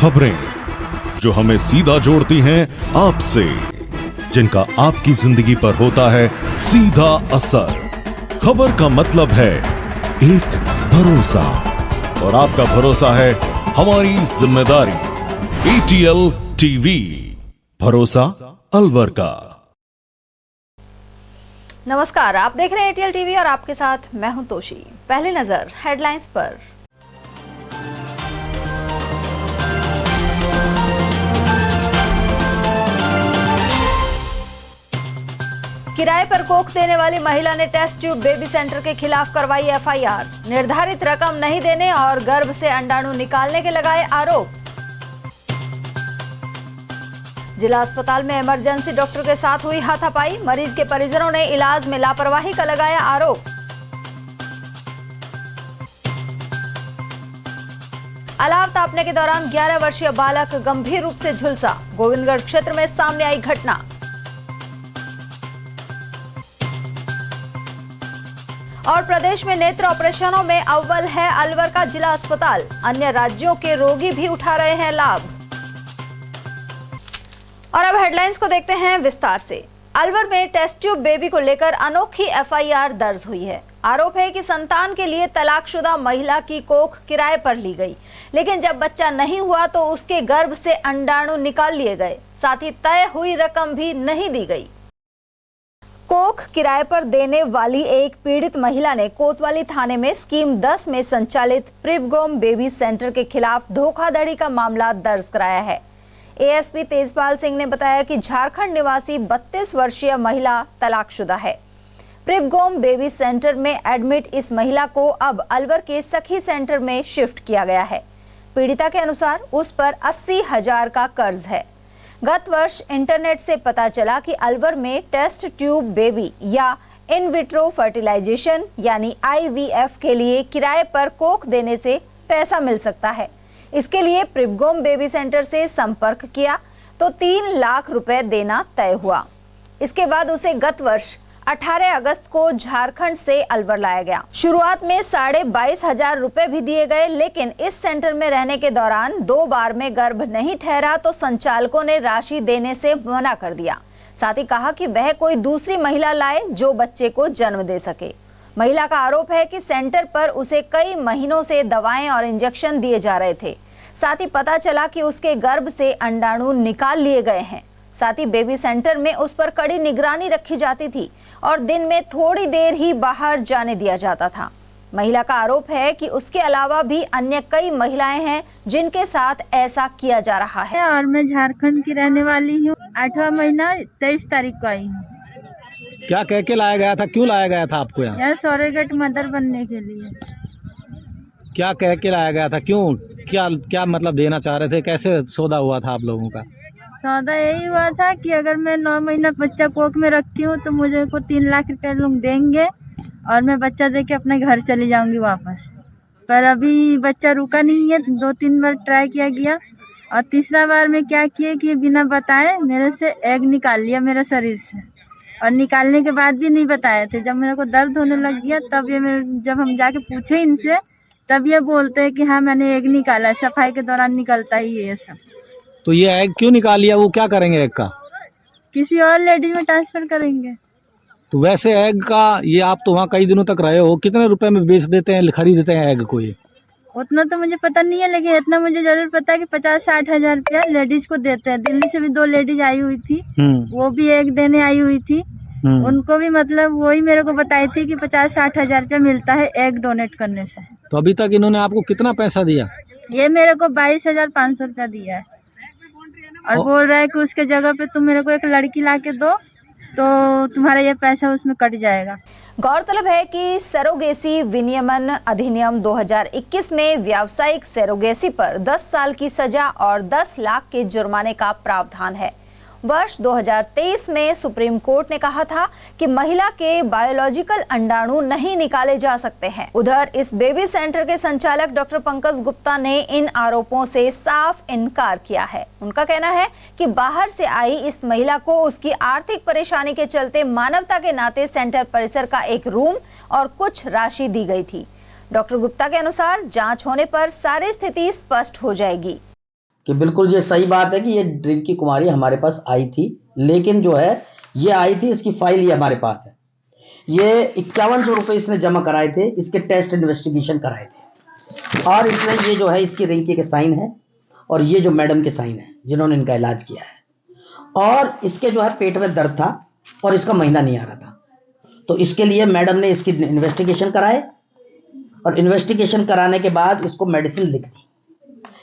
खबरें जो हमें सीधा जोड़ती हैं आपसे, जिनका आपकी जिंदगी पर होता है सीधा असर। खबर का मतलब है एक भरोसा, और आपका भरोसा है हमारी जिम्मेदारी। ATL टीवी, भरोसा अलवर का। नमस्कार, आप देख रहे हैं ATL टीवी और आपके साथ मैं हूं तोशी। पहली नजर हेडलाइंस पर। किराए पर कोक देने वाली महिला ने टेस्ट ट्यूब बेबी सेंटर के खिलाफ करवाई FIR। निर्धारित रकम नहीं देने और गर्भ से अंडाणु निकालने के लगाए आरोप। जिला अस्पताल में इमरजेंसी डॉक्टर के साथ हुई हाथापाई। मरीज के परिजनों ने इलाज में लापरवाही का लगाया आरोप। अलाव तापने के दौरान 11 वर्षीय बालक गंभीर रूप से झुलसा। गोविंदगढ़ क्षेत्र में सामने आई घटना। और प्रदेश में नेत्र ऑपरेशनों में अव्वल है अलवर का जिला अस्पताल। अन्य राज्यों के रोगी भी उठा रहे हैं लाभ। और अब हेडलाइंस को देखते हैं विस्तार से। अलवर में टेस्ट ट्यूब बेबी को लेकर अनोखी FIR दर्ज हुई है। आरोप है कि संतान के लिए तलाकशुदा महिला की कोख किराए पर ली गई, लेकिन जब बच्चा नहीं हुआ तो उसके गर्भ से अंडाणु निकाल लिए गए। साथ ही तय हुई रकम भी नहीं दी गई। कोख किराए पर देने वाली एक पीड़ित महिला ने कोतवाली थाने में स्कीम 10 में संचालित प्रिबगोम बेबी सेंटर के खिलाफ धोखाधड़ी का मामला दर्ज कराया है। ASP तेजपाल सिंह ने बताया कि झारखंड निवासी 32 वर्षीय महिला तलाकशुदा है। प्रिबगोम बेबी सेंटर में एडमिट इस महिला को अब अलवर के सखी सेंटर में शिफ्ट किया गया है। पीड़िता के अनुसार उस पर 80,000 का कर्ज है। गत वर्ष इंटरनेट से पता चला कि अलवर में टेस्ट ट्यूब बेबी या इन विट्रो फर्टिलाइजेशन यानी IVF के लिए किराए पर कोख देने से पैसा मिल सकता है। इसके लिए प्रिबगोम बेबी सेंटर से संपर्क किया तो 3 लाख रुपए देना तय हुआ। इसके बाद उसे गत वर्ष 18 अगस्त को झारखंड से अलवर लाया गया। शुरुआत में 22,500 रुपए भी दिए गए, लेकिन इस सेंटर में रहने के दौरान 2 बार में गर्भ नहीं ठहरा तो संचालकों ने राशि देने से मना कर दिया। साथ ही कहा कि वह कोई दूसरी महिला लाए जो बच्चे को जन्म दे सके। महिला का आरोप है कि सेंटर पर उसे कई महीनों से दवाएं और इंजेक्शन दिए जा रहे थे। साथ ही पता चला कि उसके गर्भ से अंडाणु निकाल लिए गए हैं। साथ ही बेबी सेंटर में उस पर कड़ी निगरानी रखी जाती थी और दिन में थोड़ी देर ही बाहर जाने दिया जाता था। महिला का आरोप है कि उसके अलावा भी अन्य कई महिलाएं हैं जिनके साथ ऐसा किया जा रहा है। और मैं झारखंड की रहने वाली हूँ। 8वां महीना 23 तारीख को आई हूँ। क्या कह के लाया गया था, क्यों लाया गया था आपको यहाँ? सरोगेट मदर बनने के लिए। क्या कह के लाया गया था, क्यों, क्या क्या मतलब देना चाह रहे थे, कैसे सौदा हुआ था आप लोगों का? सौदा यही हुआ था कि अगर मैं 9 महीना बच्चा कोख में रखती हूँ तो मुझे को 3 लाख रुपए लोग देंगे और मैं बच्चा दे के अपने घर चली जाऊंगी वापस। पर अभी बच्चा रुका नहीं है। 2-3 बार ट्राई किया गया और तीसरा बार में क्या किए कि बिना बताए मेरे से एग निकाल लिया मेरे शरीर से, और निकालने के बाद भी नहीं बताए थे। जब मेरे को दर्द होने लग गया तब जब हम जाके पूछे इनसे तब ये बोलते हैं कि हाँ मैंने एग निकाला है, सफाई के दौरान निकलता ही है ये सब। तो ये एग क्यों निकाल लिया, वो क्या करेंगे एग का? किसी और लेडीज में ट्रांसफर करेंगे। तो वैसे एग का ये आप तो वहाँ कई दिनों तक रहे हो, कितने रुपए में बेच देते हैं, खरीदते हैं एग को? ये उतना तो मुझे पता नहीं है, लेकिन इतना मुझे जरूर पता है कि 50-60 हजार रुपया लेडीज को देते हैं। दिल्ली से भी 2 लेडीज आई हुई थी, वो भी एग देने आई हुई थी। उनको भी मतलब वही मेरे को बताई थी कि 50-60 हजार रुपया मिलता है एग डोनेट करने से। तो अभी तक इन्होंने आपको कितना पैसा दिया? ये मेरे को 22,500 रुपया दिया है और बोल रहा है कि उसके जगह पे तुम मेरे को एक लड़की ला के दो तो तुम्हारा ये पैसा उसमें कट जाएगा। गौरतलब है कि सरोगेसी विनियमन अधिनियम 2021 में व्यावसायिक सरोगेसी पर 10 साल की सजा और 10 लाख के जुर्माने का प्रावधान है। वर्ष 2023 में सुप्रीम कोर्ट ने कहा था कि महिला के बायोलॉजिकल अंडाणु नहीं निकाले जा सकते हैं। उधर इस बेबी सेंटर के संचालक डॉक्टर पंकज गुप्ता ने इन आरोपों से साफ इनकार किया है। उनका कहना है कि बाहर से आई इस महिला को उसकी आर्थिक परेशानी के चलते मानवता के नाते सेंटर परिसर का एक रूम और कुछ राशि दी गई थी। डॉक्टर गुप्ता के अनुसार जांच होने पर सारी स्थिति स्पष्ट हो जाएगी। कि बिल्कुल ये सही बात है कि ये ड्रिंक की कुमारी हमारे पास आई थी, लेकिन जो है ये आई थी, इसकी फाइल ये हमारे पास है। ये 5100 रुपये इसने जमा कराए थे, इसके टेस्ट इन्वेस्टिगेशन कराए थे, और इसने ये जो है इसकी रिंकी के साइन है और ये जो मैडम के साइन है जिन्होंने इनका इलाज किया है। और इसके जो है पेट में दर्द था और इसका महीना नहीं आ रहा था, तो इसके लिए मैडम ने इसकी इन्वेस्टिगेशन कराए और इन्वेस्टिगेशन कराने के बाद इसको मेडिसिन लिख दी।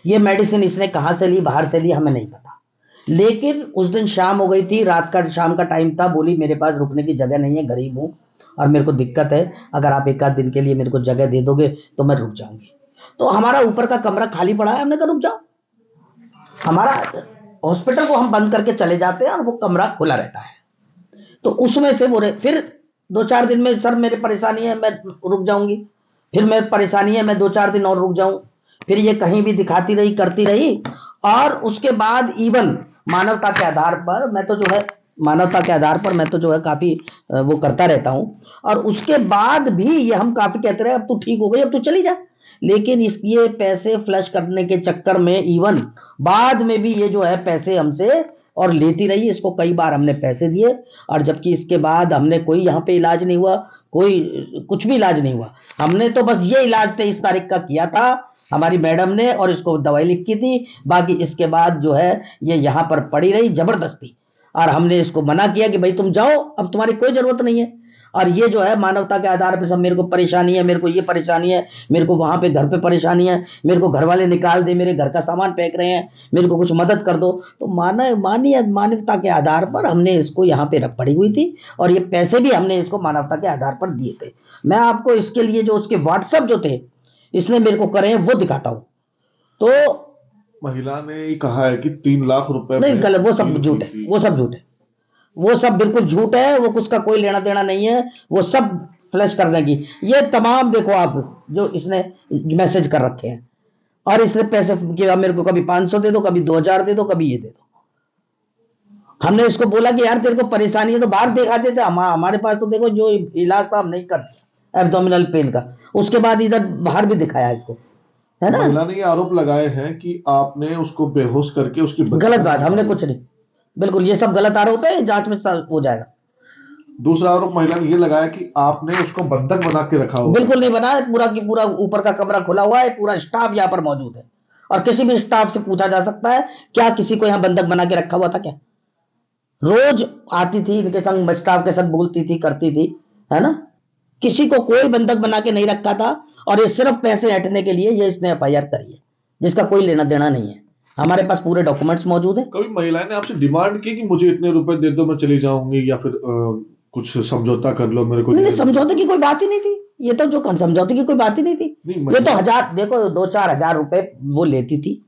ये मेडिसिन इसने कहाँ से ली, बाहर से ली, हमें नहीं पता, लेकिन उस दिन शाम हो गई थी, रात का शाम का टाइम था। बोली मेरे पास रुकने की जगह नहीं है, गरीब हूँ और मेरे को दिक्कत है, अगर आप एक आध दिन के लिए मेरे को जगह दे दोगे तो मैं रुक जाऊंगी। तो हमारा ऊपर का कमरा खाली पड़ा है, हमने कहा रुक जाओ। हमारा हॉस्पिटल को हम बंद करके चले जाते हैं और वो कमरा खुला रहता है, तो उसमें से बोले फिर 2-4 दिन में सर मेरी परेशानी है, मैं रुक जाऊंगी, फिर मेरी परेशानी है, मैं 2-4 दिन और रुक जाऊं। फिर ये कहीं भी दिखाती रही, करती रही, और उसके बाद इवन मानवता के आधार पर मैं तो जो है काफी वो करता रहता हूं, और उसके बाद भी ये हम काफी कहते रहे अब तू ठीक हो गई, अब तू चली जा, लेकिन ये पैसे फ्लश करने के चक्कर में इवन बाद में भी ये जो है पैसे हमसे और लेती रही। इसको कई बार हमने पैसे दिए, और जबकि इसके बाद हमने कोई यहाँ पे इलाज नहीं हुआ, कोई कुछ भी इलाज नहीं हुआ। हमने तो बस ये इलाज 23 तारीख का किया था हमारी मैडम ने, और इसको दवाई लिखी थी, बाकी इसके बाद जो है ये यहाँ पर पड़ी रही जबरदस्ती, और हमने इसको मना किया कि भाई तुम जाओ, अब तुम्हारी कोई जरूरत नहीं है। और ये जो है मानवता के आधार पर सब मेरे को परेशानी है, मेरे को ये परेशानी है, मेरे को वहां पे घर पे परेशानी है, मेरे को घर वाले निकाल दे, मेरे घर का सामान फेंक रहे हैं, मेरे को कुछ मदद कर दो। तो मानवता के आधार पर हमने इसको यहाँ पे रख पड़ी हुई थी, और ये पैसे भी हमने इसको मानवता के आधार पर दिए थे। मैं आपको इसके लिए जो उसके व्हाट्सएप जो थे इसने मेरे को करे हैं वो दिखाता हूं। तो महिला ने कहा है कि 3 लाख रुपए नहीं, गलत, वो सब झूठ है, वो सब झूठ है, वो सब बिल्कुल झूठ है, वो कुछ का कोई लेना देना नहीं है, वो सब फ्लैश कर देंगी। ये तमाम देखो आप जो इसने मैसेज कर रखे हैं, और इसने पैसे किया मेरे को, कभी 500 दे दो, कभी 2000 दे दो, कभी ये दे दो। हमने इसको बोला कि यार तेरे को परेशानी है तो बाहर दिखा देते, हमारे पास तो देखो जो इलाज था हम नहीं करते एब्डोमिनल पेन का, उसके बाद इधर बाहर भी दिखाया इसको, है ना। महिला ने ये आरोप लगाए हैं कि आपने उसको बेहोश करके उसकी गलत बात, हमने कुछ नहीं, बिल्कुल ये सब गलत आरोप है, जांच में हो जाएगा। दूसरा आरोप महिला ने ये लगाया कि आपने उसको बंधक बना के रखा हुआ। बिल्कुल नहीं बना, पूरा की पूरा ऊपर का कमरा खुला हुआ है, पूरा स्टाफ यहाँ पर मौजूद है, और किसी भी स्टाफ से पूछा जा सकता है क्या किसी को यहाँ बंधक बना के रखा हुआ था क्या। रोज आती थी इनके संग, स्टाफ के साथ बोलती थी, करती थी, है ना। किसी को कोई बंधक बना के नहीं रखा था, और ये सिर्फ पैसे हटने के लिए ये इसने FIR करी है, जिसका कोई लेना देना नहीं है। हमारे पास पूरे डॉक्यूमेंट्स मौजूद है। कभी महिला ने आपसे डिमांड की कि मुझे इतने रुपए दे दो मैं चली जाऊंगी, या फिर कुछ समझौता कर लो मेरे को? नहीं, समझौते की कोई बात ही नहीं थी, ये तो जो समझौते की कोई बात ही नहीं थी। ये तो 1000 देखो 2-4 हजार रुपए वो लेती थी,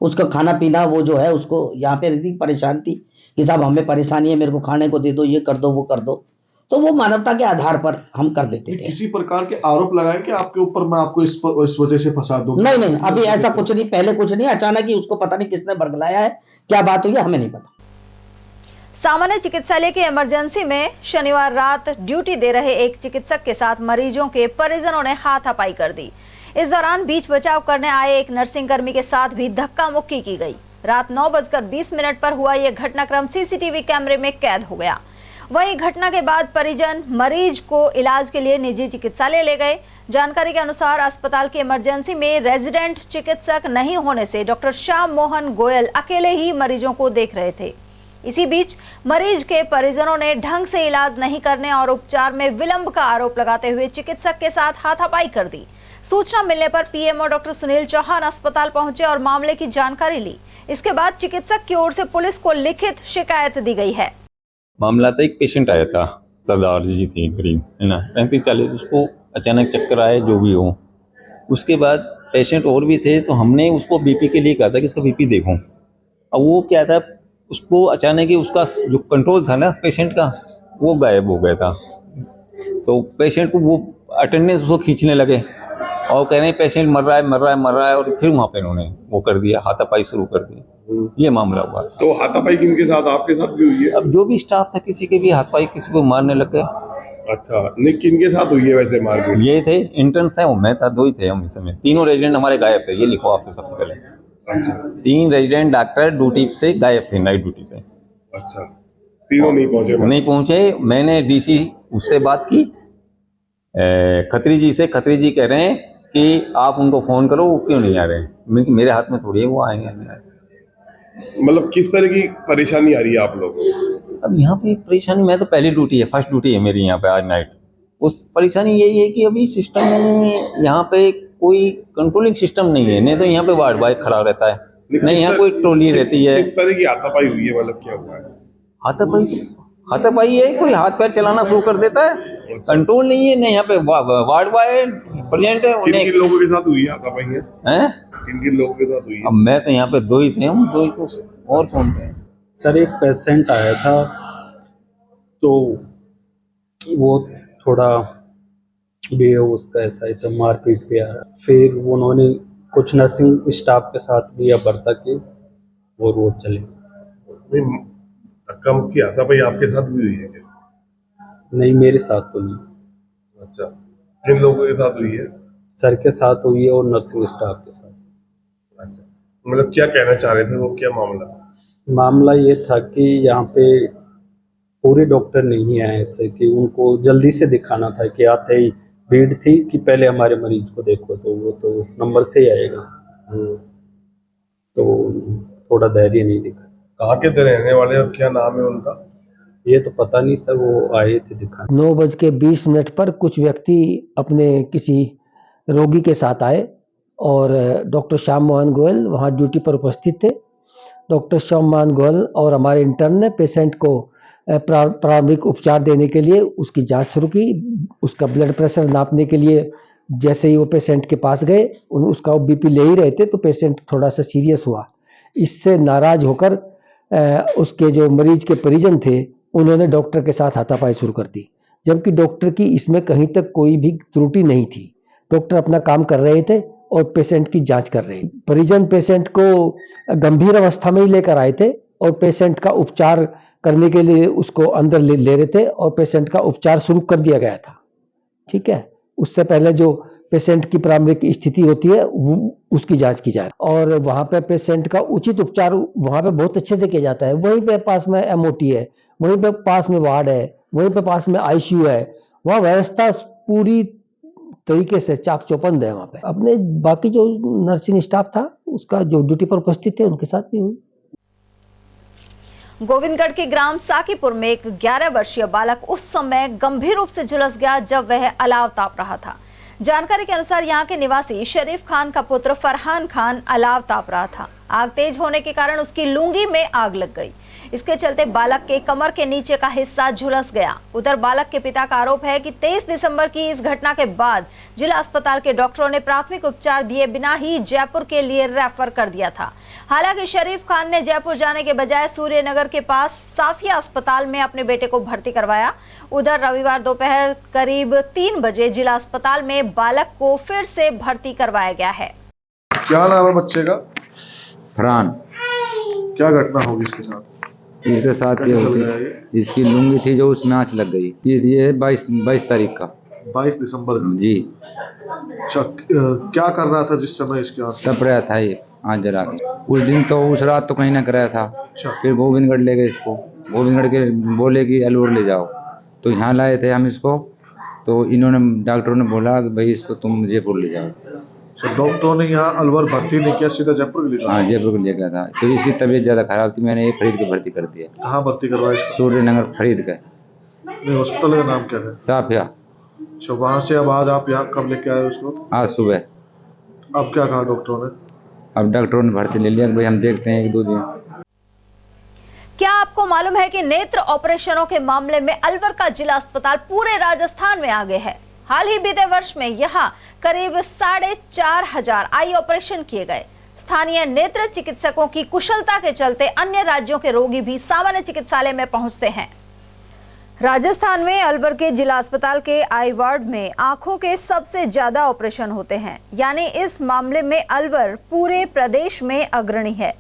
उसका खाना पीना वो जो है उसको यहाँ पे रहती, परेशान थी कि साहब हमें परेशानी है, मेरे को खाने को दे दो, ये कर दो, वो कर दो, तो वो मानवता के आधार पर हम कर देते थे। किसी प्रकार के आरोप लगाए कि आपके ऊपर मैं आपको इस वजह से फंसा दूं? नहीं, अभी ऐसा कुछ नहीं, पहले कुछ नहीं, अचानक ही उसको पता नहीं किसने बरगलाया है, क्या बात हुई है हमें नहीं पता। सामान्य चिकित्सालय के इमरजेंसी में शनिवार रात ड्यूटी दे रहे एक चिकित्सक के साथ मरीजों के परिजनों ने हाथापाई कर दी। इस दौरान बीच बचाव करने आए एक नर्सिंग कर्मी के साथ भी धक्का मुक्की की गई। रात 9:20 पर हुआ यह घटनाक्रम CCTV कैमरे में कैद हो गया। वहीं घटना के बाद परिजन मरीज को इलाज के लिए निजी चिकित्सालय ले गए। जानकारी के अनुसार अस्पताल के इमरजेंसी में रेजिडेंट चिकित्सक नहीं होने से डॉक्टर श्याम मोहन गोयल अकेले ही मरीजों को देख रहे थे। इसी बीच मरीज के परिजनों ने ढंग से इलाज नहीं करने और उपचार में विलंब का आरोप लगाते हुए चिकित्सक के साथ हाथापाई कर दी। सूचना मिलने पर PMO डॉक्टर सुनील चौहान अस्पताल पहुंचे और मामले की जानकारी ली। इसके बाद चिकित्सक की ओर से पुलिस को लिखित शिकायत दी गई है। मामला था, एक पेशेंट आया था, सरदार जी थी करीब, है ना, 35-40, उसको अचानक चक्कर आए, जो भी हो। उसके बाद पेशेंट और भी थे, तो हमने उसको BP के लिए कहा था कि इसका BP देखो। अब वो क्या था, उसको अचानक ही उसका जो कंट्रोल था ना पेशेंट का, वो गायब हो गया था। तो पेशेंट को वो अटेंडेंस उसको खींचने लगे और कह रहे हैं पेशेंट मर रहा है, और फिर वहाँ पे इन्होंने वो कर दिया, हाथापाई शुरू कर दी। ये मामला हुआ। तो हाथापाई किनके साथ, आपके साथ भी हुई है? अब जो भी स्टाफ था किसी के भी हाथापाई, किसी को मारने लग गए। अच्छा, नहीं किनके साथ हुई है वैसे मारपीट? ये थे इंटर्न थे, वो मैं था, 2 ही थे हम इस समय। 3 रेजिडेंट हमारे गायब थे, ये लिखो आप तो सबसे पहले। अच्छा 3 रेजिडेंट डॉक्टर ड्यूटी से गायब थे, नाइट ड्यूटी से। अच्छा, तीनों नहीं पहुंचे। मैंने डीसी उससे बात की, खत्री जी से। खत्री जी कह रहे हैं कि आप उनको फोन करो, वो क्यों नहीं आ रहे हैं। मेरे हाथ में थोड़ी है वो आएंगे नहीं आएंगे। मतलब किस तरह की परेशानी आ रही है आप लोगों को? अब यहाँ पे परेशानी, मैं तो पहली ड्यूटी है, फर्स्ट ड्यूटी है मेरी यहाँ पे आज नाइट। उस परेशानी यही है कि अभी सिस्टम में यहाँ पे कोई कंट्रोलिंग सिस्टम नहीं है। नहीं तो यहाँ पे वार्ड बॉय खड़ा रहता है, नहीं यहाँ कोई टोली रहती है। किस तरह की हाथापाई हुई है, मतलब क्या हुआ है? हाथापाई है, कोई हाथ पैर चलाना शुरू कर देता है, कंट्रोल नहीं है। नहीं यहाँ पे वार्ड बॉय प्रेजेंट है। किन लोगों के साथ हुई है हाथापाई है? किन लोगों के साथ हुई है? अब मैं तो यहाँ पे 2 ही थे, हम 2 ही, कुछ और कौन थे? सर एक पेशेंट आया था तो वो थोड़ा बेहोश उसका ऐसा ही था, मारपीट पे आया। फिर उन्होंने कुछ नर्सिंग स्टाफ के साथ भी बर्ता की और वो चले। नहीं, धक्का मुक्की हाथापाई आपके साथ भी हुई है क्या? नहीं, मेरे साथ तो नहीं। अच्छा, किन लोगों के साथ हुई है? सर के साथ हुई है और नर्सिंग स्टाफ के साथ। अच्छा, मतलब क्या कहना चाह रहे थे वो, क्या मामला ये था कि यहाँ पे पूरे डॉक्टर नहीं आए ऐसे कि उनको जल्दी से दिखाना था कि आते ही भीड़ थी कि पहले हमारे मरीज को देखो, तो वो तो नंबर से ही आएगा। तो थोड़ा धैर्य नहीं दिखा। कहाँ के रहने वाले और क्या नाम है उनका? ये तो पता नहीं सर, वो आए थे दिखाने। 9:20 पर कुछ व्यक्ति अपने किसी रोगी के साथ आए और डॉक्टर श्याम मोहन गोयल वहाँ ड्यूटी पर उपस्थित थे। डॉक्टर श्याम मोहन गोयल और हमारे इंटर्न ने पेशेंट को प्रारंभिक उपचार देने के लिए उसकी जांच शुरू की। उसका ब्लड प्रेशर नापने के लिए जैसे ही वो पेशेंट के पास गए, उसका बीपी ले ही रहे थे तो पेशेंट थोड़ा सा सीरियस हुआ। इससे नाराज होकर उसके जो मरीज के परिजन थे उन्होंने डॉक्टर के साथ हाथापाई शुरू कर दी, जबकि डॉक्टर की इसमें कहीं तक कोई भी त्रुटि नहीं थी। डॉक्टर अपना काम कर रहे थे और पेशेंट की जांच कर रहे थे। परिजन पेशेंट को गंभीर अवस्था में ही लेकर आए थे और पेशेंट का उपचार करने के लिए उसको अंदर ले रहे थे और पेशेंट का उपचार शुरू कर दिया गया था। ठीक है, उससे पहले जो पेशेंट की प्रारंभिक स्थिति होती है उसकी जांच की जाए और वहाँ पे पेशेंट का उचित उपचार वहाँ पे बहुत अच्छे से किया जाता है। वहीं पे पास में एमओटी है, वहीं पे पास में वार्ड है, वहीं पे पास में आईसीयू है। वहाँ व्यवस्था पूरी तरीके से चाक चौबंद है। वहाँ पे अपने बाकी जो नर्सिंग स्टाफ था उसका जो ड्यूटी पर उपस्थित थे उनके साथ भी हुई। गोविंदगढ़ के ग्राम साकीपुर में एक 11 वर्षीय बालक उस समय गंभीर रूप से झुलस गया जब वह अलाव ताप रहा था। जानकारी के अनुसार यहां के निवासी शरीफ खान का पुत्र फरहान खान अलाव ताप रहा था। आग तेज होने के कारण उसकी लुंगी में आग लग गई। इसके चलते बालक के कमर के नीचे का हिस्सा झुलस गया। उधर बालक के पिता का आरोप है कि 23 दिसंबर की इस घटना के बाद जिला अस्पताल के डॉक्टरों ने प्राथमिक उपचार दिए बिना ही जयपुर के लिए रेफर कर दिया था। हालांकि शरीफ खान ने जयपुर जाने के बजाय सूर्यनगर के पास साफिया अस्पताल में अपने बेटे को भर्ती करवाया। उधर रविवार दोपहर करीब 3 बजे जिला अस्पताल में बालक को फिर से भर्ती करवाया गया है। क्या नाम है बच्चे का? फरहान। क्या घटना होगी इसके साथ? इसके साथ ये होती, इसकी लुंगी थी जो उसमें आंच लग गई। ये 22 तारीख का, 22 दिसंबर का जी। अच्छा, क्या कर रहा था जिस समय इसके आंच? तप रहा था ये आंच जला के। उस दिन तो उस रात तो कहीं ना कराया था। अच्छा। फिर गोविंदगढ़ ले गए इसको। गोविंदगढ़ के बोले कि अलवर ले जाओ, तो यहाँ लाए थे हम इसको। तो इन्होंने डॉक्टरों ने बोला कि भाई इसको तुम जयपुर ले जाओ। डॉक्टरों ने यहाँ अलवर भर्ती नहीं किया, सीधा जयपुर ले गया? हाँ, जयपुर को ले गया था। तो इसकी तबीयत ज़्यादा खराब थी, मैंने ये फरीद को भर्ती कर दिया। कहाँ भर्ती करवाया? सूर्यनगर फरीद का। हॉस्पिटल का नाम क्या है? साफिया। अच्छा, वहाँ से अब आज आप यहाँ कब लेके आए उसको? आज सुबह। अब क्या कहा डॉक्टरों ने? अब डॉक्टरों ने भर्ती ले लिया, भाई हम देखते हैं 1-2 दिन। क्या आपको मालूम है कि नेत्र ऑपरेशनों के मामले में अलवर का जिला अस्पताल पूरे राजस्थान में आगे है। हाल ही बीते वर्ष में यहाँ करीब 4,500 आई ऑपरेशन किए गए। स्थानीय नेत्र चिकित्सकों की कुशलता के चलते अन्य राज्यों के रोगी भी सामान्य चिकित्सालय में पहुंचते हैं। राजस्थान में अलवर के जिला अस्पताल के आई वार्ड में आंखों के सबसे ज्यादा ऑपरेशन होते हैं, यानी इस मामले में अलवर पूरे प्रदेश में अग्रणी है।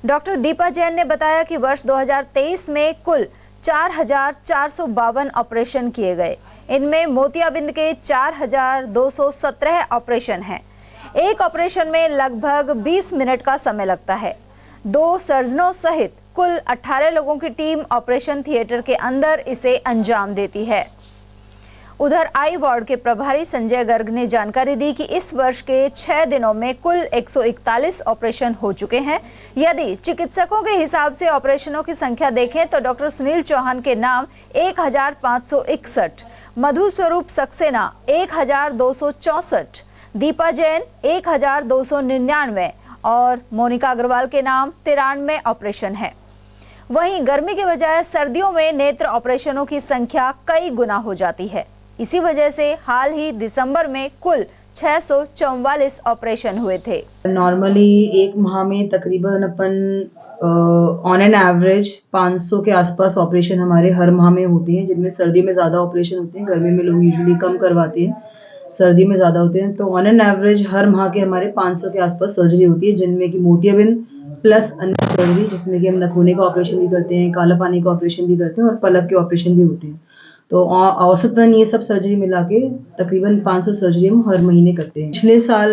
डॉक्टर दीपा जैन ने बताया कि वर्ष 2023 में कुल 4,452 ऑपरेशन किए गए। इनमें मोतियाबिंद के 4,217 ऑपरेशन हैं। एक ऑपरेशन में लगभग 20 मिनट का समय लगता है। 2 सर्जनों सहित कुल 18 लोगों की टीम ऑपरेशन थिएटर के अंदर इसे अंजाम देती है। उधर आई वार्ड के प्रभारी संजय गर्ग ने जानकारी दी कि इस वर्ष के 6 दिनों में कुल 141 ऑपरेशन हो चुके हैं। यदि चिकित्सकों के हिसाब से ऑपरेशनों की संख्या देखें तो डॉक्टर सुनील चौहान के नाम 1561, मधु स्वरूप सक्सेना 1264, दीपा जैन 1299 और मोनिका अग्रवाल के नाम 93 ऑपरेशन है। वहीं गर्मी की बजाय सर्दियों में नेत्र ऑपरेशनों की संख्या कई गुना हो जाती है। इसी वजह से हाल ही दिसंबर में कुल 644 ऑपरेशन हुए थे। नॉर्मली एक माह में तकरीबन अपन ऑन एन एवरेज 500 के आसपास ऑपरेशन हमारे हर माह में होते हैं, जिनमें सर्दी में ज़्यादा ऑपरेशन होते हैं। गर्मी में लोग यूजुअली कम करवाते हैं, सर्दी में ज़्यादा होते हैं। तो ऑन एन एवरेज हर माह के हमारे 500 के आसपास सर्जरी होती है, जिनमें कि मोतियाबिंद प्लस अन्य सर्जरी, जिसमें कि हम नखूने का ऑपरेशन भी करते हैं, काला पानी का ऑपरेशन भी करते हैं और पलक के ऑपरेशन भी होते हैं। तो औसतन ये सब सर्जरी मिला के तकरीबन 500 सर्जरी हम हर महीने करते हैं। पिछले साल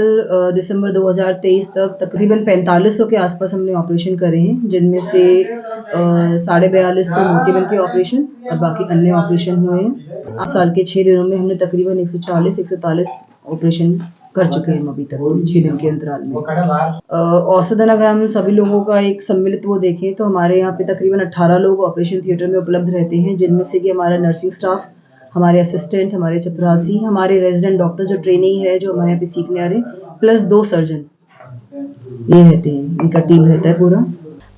दिसंबर 2023 तक तकरीबन 4500 के आसपास हमने ऑपरेशन करे हैं, जिनमें से 4250 मोतियाबिंद के ऑपरेशन और बाकी अन्य ऑपरेशन हुए हैं। इस साल के 6 दिनों में हमने तकरीबन 140-143 ऑपरेशन कर चुके हैं अभी तक 6 दिन के अंतराल में। औसतन अगर हम सभी लोगों का एक सम्मिलित वो देखें तो हमारे यहाँ पे तकरीबन 18 लोग ऑपरेशन थिएटर में उपलब्ध रहते हैं, जिनमें से कि हमारा नर्सिंग स्टाफ, हमारे असिस्टेंट, हमारे चपरासी, हमारे रेजिडेंट डॉक्टर जो ट्रेनिंग है जो हमारे यहाँ पे सीखने आ रहे हैं, प्लस 2 सर्जन ये रहते हैं, इनका टीम रहता है पूरा।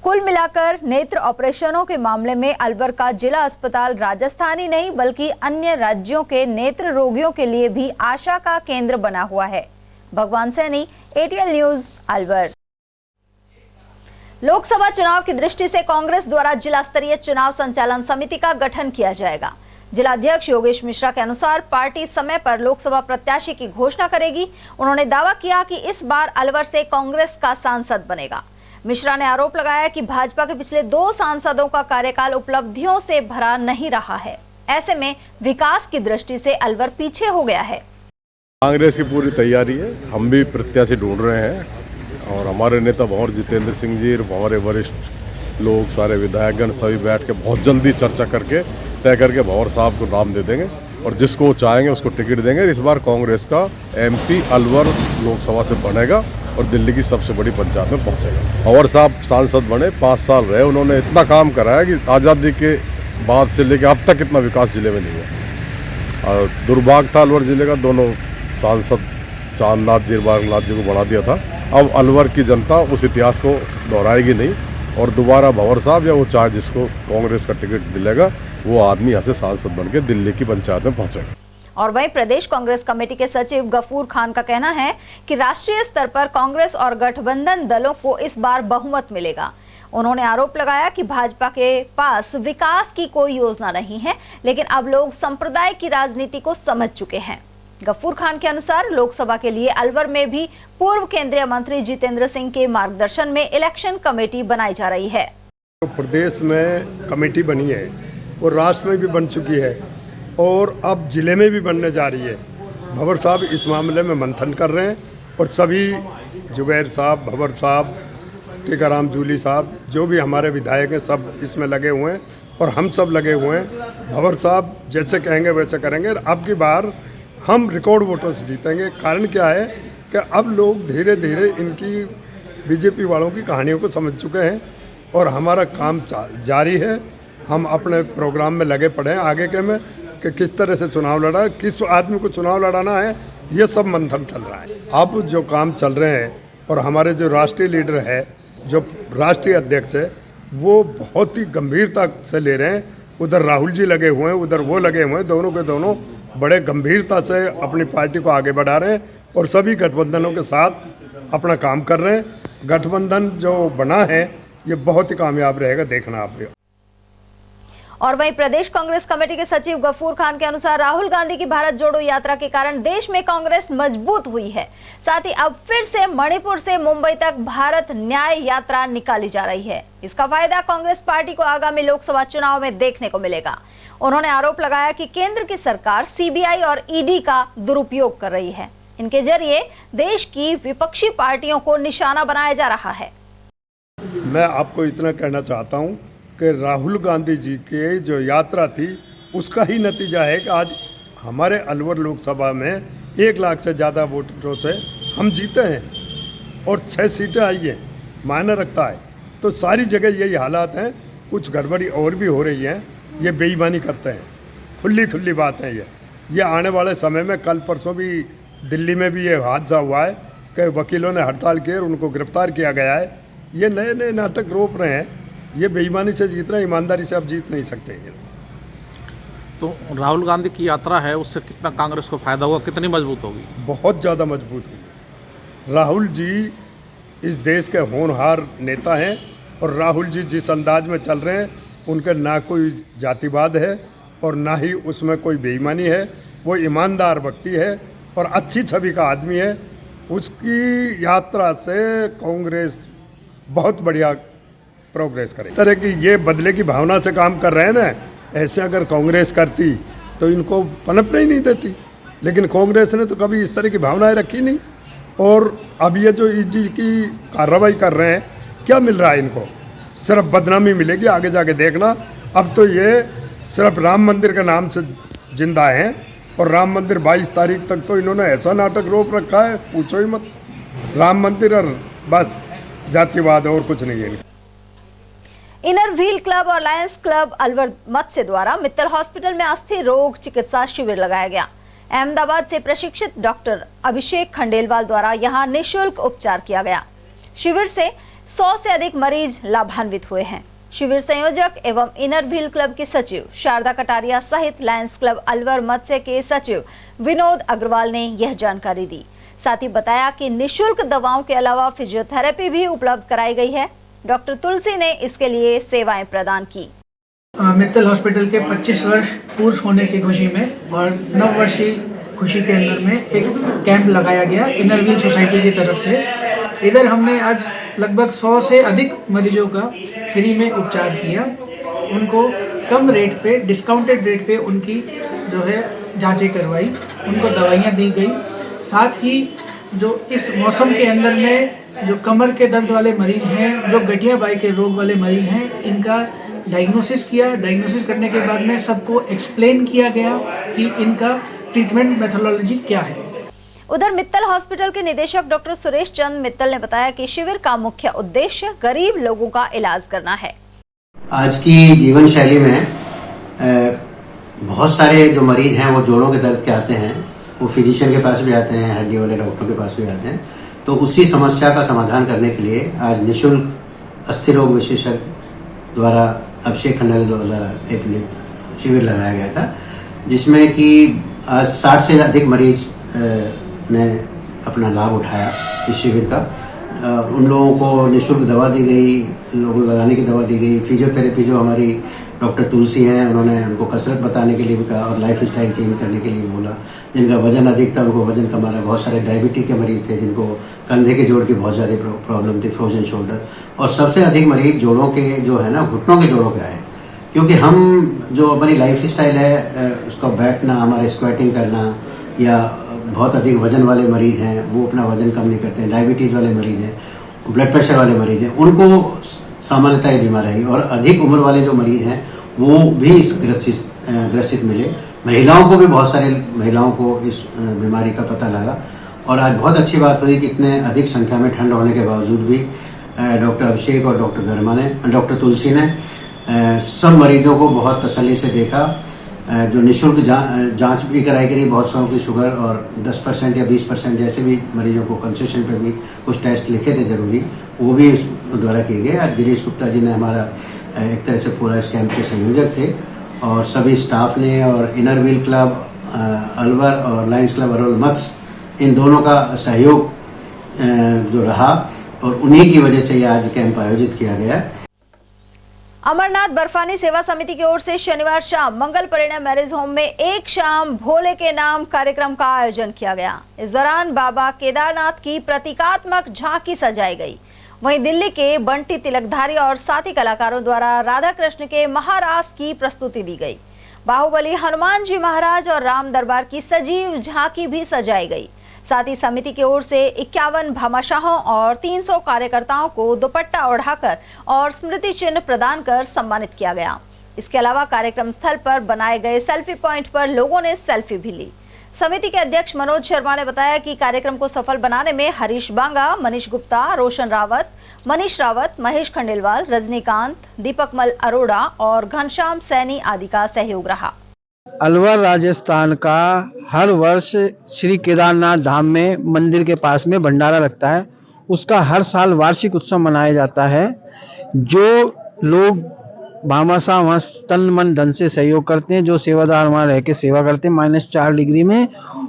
कुल मिलाकर नेत्र ऑपरेशनों के मामले में अलवर का जिला अस्पताल राजस्थान ही नहीं बल्कि अन्य राज्यों के नेत्र रोगियों के लिए भी आशा का केंद्र बना हुआ है। भगवान सैनी, ATL न्यूज, अलवर। लोकसभा चुनाव की दृष्टि से कांग्रेस द्वारा जिला स्तरीय चुनाव संचालन समिति का गठन किया जाएगा। जिलाध्यक्ष योगेश मिश्रा के अनुसार पार्टी समय पर लोकसभा प्रत्याशी की घोषणा करेगी। उन्होंने दावा किया कि इस बार अलवर से कांग्रेस का सांसद बनेगा। मिश्रा ने आरोप लगाया कि भाजपा के पिछले 2 सांसदों का कार्यकाल उपलब्धियों से भरा नहीं रहा है। ऐसे में विकास की दृष्टि से अलवर पीछे हो गया है। कांग्रेस की पूरी तैयारी है, हम भी प्रत्याशी ढूंढ रहे हैं और हमारे नेता भंवर जितेंद्र सिंह जी और हमारे वरिष्ठ लोग, सारे विधायकगण सभी बैठ के बहुत जल्दी चर्चा करके तय करके भंवर साहब को नाम दे देंगे और जिसको चाहेंगे उसको टिकट देंगे। इस बार कांग्रेस का MP अलवर लोकसभा से बनेगा और दिल्ली की सबसे बड़ी पंचायत में पहुंचेगा। भंवर साहब सांसद बने, 5 साल रहे, उन्होंने इतना काम कराया कि आज़ादी के बाद से लेकर अब तक इतना विकास जिले में नहीं हुआ। और दुर्भाग्य था अलवर जिले का, दोनों सांसद चांदनाथ जी, बागनाथ जी को बढ़ा दिया था। अब अलवर की जनता उस इतिहास को दोहराएगी नहीं और दोबारा भंवर साहब या वो चाहे जिसको कांग्रेस का टिकट मिलेगा वो आदमी यहाँ से सांसद बनके दिल्ली की पंचायत में पहुंचेगा। और वहीं प्रदेश कांग्रेस कमेटी के सचिव गफूर खान का कहना है कि राष्ट्रीय स्तर पर कांग्रेस और गठबंधन दलों को इस बार बहुमत मिलेगा। उन्होंने आरोप लगाया कि भाजपा के पास विकास की कोई योजना नहीं है, लेकिन अब लोग संप्रदाय की राजनीति को समझ चुके हैं। गफूर खान के अनुसार लोकसभा के लिए अलवर में भी पूर्व केंद्रीय मंत्री जितेंद्र सिंह के मार्गदर्शन में इलेक्शन कमेटी बनाई जा रही है। तो प्रदेश में कमेटी बनी है और राष्ट्र में भी बन चुकी है और अब जिले में भी बनने जा रही है। भंवर साहब इस मामले में मंथन कर रहे हैं और सभी जुबैर साहब, भंवर साहब, टीकाराम जूली साहब, जो भी हमारे विधायक हैं, सब इसमें लगे हुए हैं और हम सब लगे हुए हैं। भंवर साहब जैसे कहेंगे वैसे करेंगे। अब की बार हम रिकॉर्ड वोटों से जीतेंगे। कारण क्या है कि अब लोग धीरे धीरे इनकी बीजेपी वालों की कहानियों को समझ चुके हैं और हमारा काम जारी है। हम अपने प्रोग्राम में लगे पड़े हैं आगे के में कि किस तरह से चुनाव लड़ा, किस आदमी को चुनाव लड़ाना है, ये सब मंथन चल रहा है। अब जो काम चल रहे हैं और हमारे जो राष्ट्रीय लीडर है, जो राष्ट्रीय अध्यक्ष है, वो बहुत ही गंभीरता से ले रहे हैं। उधर राहुल जी लगे हुए हैं, उधर वो लगे हुए हैं, दोनों के दोनों बड़े गंभीरता से अपनी पार्टी को आगे बढ़ा रहे हैं और सभी गठबंधनों के साथ अपना काम कर रहे हैं। गठबंधन जो बना है ये बहुत ही कामयाब रहेगा, देखना आप। और वहीं प्रदेश कांग्रेस कमेटी के सचिव गफूर खान के अनुसार राहुल गांधी की भारत जोड़ो यात्रा के कारण देश में कांग्रेस मजबूत हुई है। साथ ही अब फिर से मणिपुर से मुंबई तक भारत न्याय यात्रा निकाली जा रही है। इसका फायदा कांग्रेस पार्टी को आगामी लोकसभा चुनाव में देखने को मिलेगा। उन्होंने आरोप लगाया कि केंद्र की सरकार CBI और ED का दुरुपयोग कर रही है। इनके जरिए देश की विपक्षी पार्टियों को निशाना बनाया जा रहा है। मैं आपको इतना कहना चाहता हूं कि राहुल गांधी जी की जो यात्रा थी उसका ही नतीजा है कि आज हमारे अलवर लोकसभा में 1 लाख से ज़्यादा वोटरों से हम जीते हैं और 6 सीटें आई हैं, मायने रखता है। तो सारी जगह यही हालात हैं, कुछ गड़बड़ी और भी हो रही है, ये बेईमानी करते हैं, खुली बात है ये आने वाले समय में कल परसों भी दिल्ली में भी ये हादसा हुआ है कि वकीलों ने हड़ताल की और उनको गिरफ्तार किया गया है। ये नए नए नाटक रोप रहे हैं, ये बेईमानी से जीत रहे हैं, ईमानदारी से आप जीत नहीं सकते। तो राहुल गांधी की यात्रा है, उससे कितना कांग्रेस को फायदा होगा, कितनी मजबूत होगी? बहुत ज़्यादा मजबूत होगी। राहुल जी इस देश के होनहार नेता हैं और राहुल जी जिस अंदाज में चल रहे हैं उनके ना कोई जातिवाद है और ना ही उसमें कोई बेईमानी है। वो ईमानदार व्यक्ति है और अच्छी छवि का आदमी है। उसकी यात्रा से कांग्रेस बहुत बढ़िया प्रोग्रेस करे। इस तरह की ये बदले की भावना से काम कर रहे हैं ना, ऐसे अगर कांग्रेस करती तो इनको पनपने ही नहीं देती, लेकिन कांग्रेस ने तो कभी इस तरह की भावनाएं रखी नहीं। और अब ये जो ईडी की कार्रवाई कर रहे हैं, क्या मिल रहा है इनको? सिर्फ बदनामी मिलेगी, आगे जाके देखना। अब तो ये सिर्फ राम मंदिर के नाम से जिंदा हैं और राम मंदिर 22 तारीख तक तो इन्होंने ऐसा नाटक रोक रखा है, पूछो ही मत। राम मंदिर और बस जातिवाद और कुछ नहीं है। इनर व्हील क्लब और लायंस क्लब अलवर मत्स्य द्वारा मित्तल हॉस्पिटल में अस्थि रोग चिकित्सा शिविर लगाया गया। अहमदाबाद से प्रशिक्षित डॉक्टर अभिषेक खंडेलवाल द्वारा यहां निःशुल्क उपचार किया गया। शिविर से 100 से अधिक मरीज लाभान्वित हुए हैं। शिविर संयोजक एवं इनर व्हील क्लब की सचिव शारदा कटारिया सहित लायंस क्लब अलवर मत्स्य के सचिव विनोद अग्रवाल ने यह जानकारी दी। साथ ही बताया कि निःशुल्क दवाओं के अलावा फिजियोथेरेपी भी उपलब्ध कराई गई है। डॉक्टर तुलसी ने इसके लिए सेवाएं प्रदान की। मित्तल हॉस्पिटल के 25 वर्ष पूर्ण होने की खुशी में और 9 वर्ष की खुशी के अंदर में एक कैंप लगाया गया इनर व्हील सोसाइटी की तरफ से। इधर हमने आज लगभग 100 से अधिक मरीजों का फ्री में उपचार किया। उनको कम रेट पे, डिस्काउंटेड रेट पे उनकी जो है जांचें करवाई, उनको दवाइयाँ दी गई। साथ ही जो इस मौसम के अंदर में जो कमर के दर्द वाले मरीज हैं, जो गठिया बाई के रोग वाले मरीज हैं, इनका डायग्नोसिस किया। डायग्नोसिस करने के बाद में सबको एक्सप्लेन किया गया कि इनका ट्रीटमेंट मेथोडोलॉजी क्या है। उधर मित्तल हॉस्पिटल के निदेशक डॉक्टर सुरेश चंद मित्तल ने बताया कि शिविर का मुख्य उद्देश्य गरीब लोगों का इलाज करना है। आज की जीवन शैली में बहुत सारे जो मरीज हैं वो जोड़ों के दर्द के आते हैं, वो फिजिशियन के पास भी आते हैं, हड्डी वाले डॉक्टर के पास भी आते हैं। तो उसी समस्या का समाधान करने के लिए आज निःशुल्क अस्थि रोग विशेषज्ञ द्वारा अभिषेक खंडेलवाल द्वारा एक शिविर लगाया गया था, जिसमें कि आज 60 से अधिक मरीज ने अपना लाभ उठाया इस शिविर का। उन लोगों को निःशुल्क दवा दी गई, लोगों लगाने की दवा दी गई। फिजियोथेरेपी जो हमारी डॉक्टर तुलसी हैं, उन्होंने उनको कसरत बताने के लिए भी कहा और लाइफ स्टाइल चेंज करने के लिए बोला। जिनका वजन अधिक था उनको वजन कम आ रहा। बहुत सारे डायबिटीज के मरीज थे जिनको कंधे के जोड़ की बहुत ज़्यादा प्रॉब्लम थी, फ्रोजन शोल्डर। और सबसे अधिक मरीज जोड़ों के जो है ना, घुटनों के जोड़ों के आए, क्योंकि हम जो हमारी लाइफ स्टाइल है उसका बैठना, हमारे स्क्वाटिंग करना, या बहुत अधिक वजन वाले मरीज हैं वो अपना वजन कम नहीं करते हैं, डायबिटीज़ वाले मरीज हैं, ब्लड प्रेशर वाले मरीज हैं, उनको सामान्यतः ये बीमार है। और अधिक उम्र वाले जो मरीज हैं वो भी इस ग्रसित मिले। महिलाओं को भी, बहुत सारे महिलाओं को इस बीमारी का पता लगा। और आज बहुत अच्छी बात हुई कि इतने अधिक संख्या में ठंड होने के बावजूद भी डॉक्टर अभिषेक और डॉक्टर तुलसी ने सब मरीजों को बहुत तसल्ली से देखा। जो निःशुल्क जांच भी कराई गई, बहुत सारों की शुगर और 10% या 20% जैसे भी मरीजों को कंसेशन पे भी कुछ टेस्ट लिखे थे जरूरी, वो भी द्वारा किए गए। आज गिरीश गुप्ता जी ने हमारा एक तरह से पूरा इस कैंप के संयोजक थे, और सभी स्टाफ ने, और इनर व्हील क्लब अलवर और लायंस क्लब अलवर मत्स्य, इन दोनों का सहयोग जो रहा और उन्हीं की वजह से ये आज कैंप आयोजित किया गया। अमरनाथ बर्फानी सेवा समिति की ओर से शनिवार शाम मंगल परिणय मैरिज होम में एक शाम भोले के नाम कार्यक्रम का आयोजन किया गया। इस दौरान बाबा केदारनाथ की प्रतीकात्मक झांकी सजाई गई। वहीं दिल्ली के बंटी तिलकधारी और साथी कलाकारों द्वारा राधा कृष्ण के महारास की प्रस्तुति दी गई। बाहुबली हनुमान जी महाराज और राम दरबार की सजीव झांकी भी सजाई गई। साथ ही समिति की ओर से 51 भामाशाहों और 300 कार्यकर्ताओं को दुपट्टा ओढ़ाकर और स्मृति चिन्ह प्रदान कर सम्मानित किया गया। इसके अलावा कार्यक्रम स्थल पर बनाए गए सेल्फी पॉइंट पर लोगों ने सेल्फी भी ली। समिति के अध्यक्ष मनोज शर्मा ने बताया कि कार्यक्रम को सफल बनाने में हरीश बांगा, मनीष गुप्ता, रोशन रावत, मनीष रावत, महेश खंडेलवाल, रजनीकांत, दीपक मल अरोड़ा और घनश्याम सैनी आदि का सहयोग रहा। अलवर राजस्थान का हर वर्ष श्री केदारनाथ धाम में मंदिर के पास में भंडारा लगता है। उसका हर साल वार्षिक उत्सव मनाया जाता है। जो लोग भामाशाह वहाँ तन मन धन से सहयोग करते हैं, जो सेवादार वहाँ रह के सेवा करते हैं -4 डिग्री में,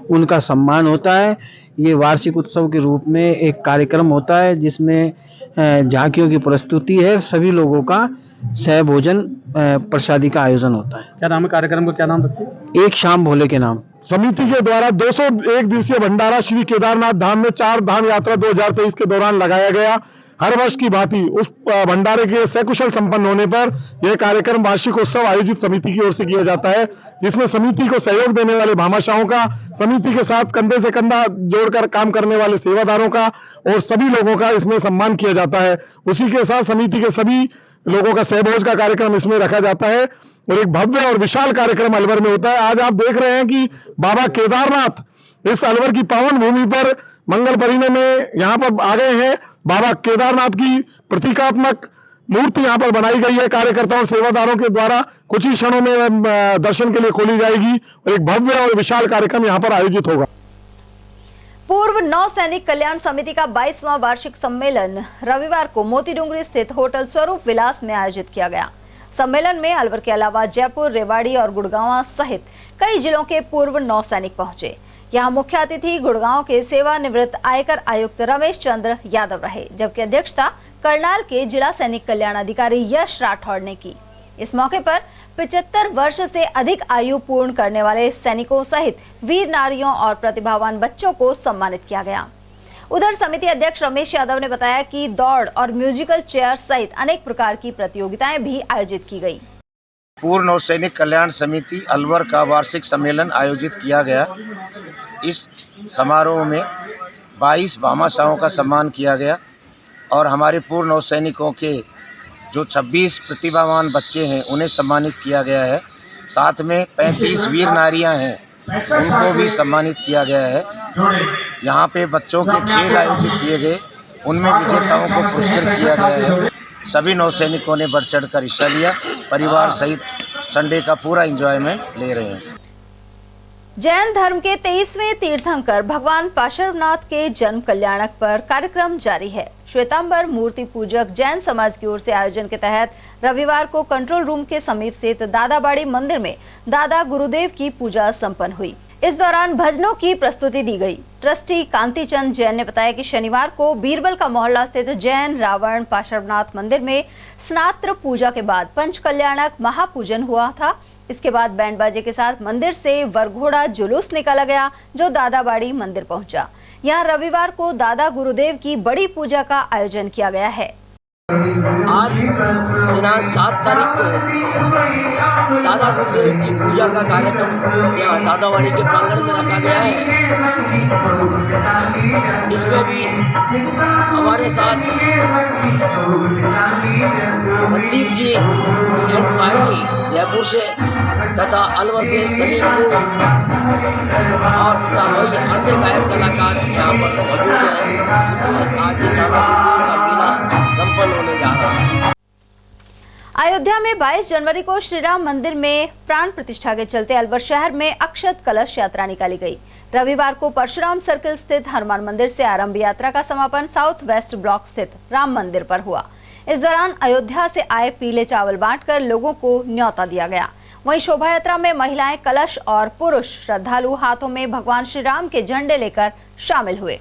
उनका सम्मान होता है। ये वार्षिक उत्सव के रूप में एक कार्यक्रम होता है जिसमें झांकियों की प्रस्तुति है, सभी लोगों का सहभोजन प्रसादी का आयोजन होता है। क्या नाम है कार्यक्रम को, क्या नाम रखते हैं? एक शाम भोले के नाम। समिति के द्वारा 201 दिवसीय भंडारा श्री केदारनाथ धाम में 4 धाम यात्रा 2023 के दौरान लगाया गया। हर वर्ष की भांति उस भंडारे के सकुशल संपन्न होने पर यह कार्यक्रम वार्षिक उत्सव आयोजित समिति की ओर से किया जाता है, जिसमें समिति को सहयोग देने वाले भामाशाहों का, समिति के साथ कंधे से कंधा जोड़कर काम करने वाले सेवादारों का और सभी लोगों का इसमें सम्मान किया जाता है। उसी के साथ समिति के सभी लोगों का सहभोज का कार्यक्रम इसमें रखा जाता है और एक भव्य और विशाल कार्यक्रम अलवर में होता है। आज आप देख रहे हैं कि बाबा केदारनाथ इस अलवर की पावन भूमि पर मंगल परिणय में यहाँ पर आ गए हैं। बाबा केदारनाथ की प्रतीकात्मक मूर्ति यहाँ पर बनाई गई है। कार्यकर्ताओं और सेवादारों के द्वारा कुछ ही क्षणों में दर्शन के लिए खोली जाएगी और एक भव्य और विशाल कार्यक्रम यहाँ पर आयोजित होगा। पूर्व नौ सैनिक कल्याण समिति का 22वां वार्षिक सम्मेलन रविवार को मोतीडूंगरी स्थित होटल स्वरूप विलास में आयोजित किया गया। सम्मेलन में अलवर के अलावा जयपुर, रेवाड़ी और गुड़गांव सहित कई जिलों के पूर्व नौ सैनिक पहुंचे। यहाँ मुख्य अतिथि गुड़गांव के सेवानिवृत्त आयकर आयुक्त रमेश चंद्र यादव रहे, जबकि अध्यक्षता करनाल के जिला सैनिक कल्याण अधिकारी यश राठौड़ ने की। इस मौके पर 75 वर्ष से अधिक आयु पूर्ण करने वाले सैनिकों सहित वीर नारियों और प्रतिभावान बच्चों को सम्मानित किया गया। उधर समिति अध्यक्ष रमेश यादव ने बताया कि दौड़ और म्यूजिकल चेयर सहित अनेक प्रकार की प्रतियोगिताएं भी आयोजित की गई। पूर्व नौ सैनिक कल्याण समिति अलवर का वार्षिक सम्मेलन आयोजित किया गया। इस समारोह में 22 भामाशाहों का सम्मान किया गया और हमारे पूर्व नौ सैनिकों के जो 26 प्रतिभावान बच्चे हैं उन्हें सम्मानित किया गया है। साथ में 35 वीर नारियां हैं, उनको भी सम्मानित किया गया है। यहाँ पे बच्चों के खेल आयोजित किए गए, उनमें विजेताओं को पुरस्कृत किया गया है। सभी नौ सैनिकों ने बढ़ चढ़ कर हिस्सा लिया। परिवार सहित संडे का पूरा एंजॉयमेंट ले रहे हैं। जैन धर्म के 23वें तीर्थंकर भगवान पार्श्वनाथ के जन्म कल्याणक पर कार्यक्रम जारी है। श्वेतांबर मूर्ति पूजक जैन समाज की ओर से आयोजन के तहत रविवार को कंट्रोल रूम के समीप स्थित दादाबाड़ी मंदिर में दादा गुरुदेव की पूजा संपन्न हुई। इस दौरान भजनों की प्रस्तुति दी गई। ट्रस्टी कांतिचंद जैन ने बताया कि शनिवार को बीरबल का मोहल्ला स्थित जैन रावण पार्श्वनाथ मंदिर में स्नात्र पूजा के बाद पंच कल्याणक महापूजन हुआ था। इसके बाद बैंड बाजे के साथ मंदिर से वरघोड़ा जुलूस निकाला गया, जो दादाबाड़ी मंदिर पहुंचा। यहां रविवार को दादा गुरुदेव की बड़ी पूजा का आयोजन किया गया है। आज दिनांक 7 तारीख को दादा गुरुदेव की पूजा का कार्यक्रम यहाँ दादाबाड़ी के प्रांगण में रखा गया है। इसमें भी हमारे साथ संदीप जी एंड पार्टी जयपुर से तथा अलवर से सलीम और तथा वही अन्य गायक कलाकार यहाँ पर मौजूद हैं। आज दादा गुरुदेव का मेला संपन्न होने जा रहा है। अयोध्या में 22 जनवरी को श्री राम मंदिर में प्राण प्रतिष्ठा के चलते अलवर शहर में अक्षत कलश यात्रा निकाली गई। रविवार को परशुराम सर्किल स्थित हनुमान मंदिर से आरंभ यात्रा का समापन साउथ वेस्ट ब्लॉक स्थित राम मंदिर पर हुआ। इस दौरान अयोध्या से आए पीले चावल बांटकर लोगों को न्योता दिया गया। वहीं शोभा यात्रा में महिलाएं कलश और पुरुष श्रद्धालु हाथों में भगवान श्री राम के झंडे लेकर शामिल हुए।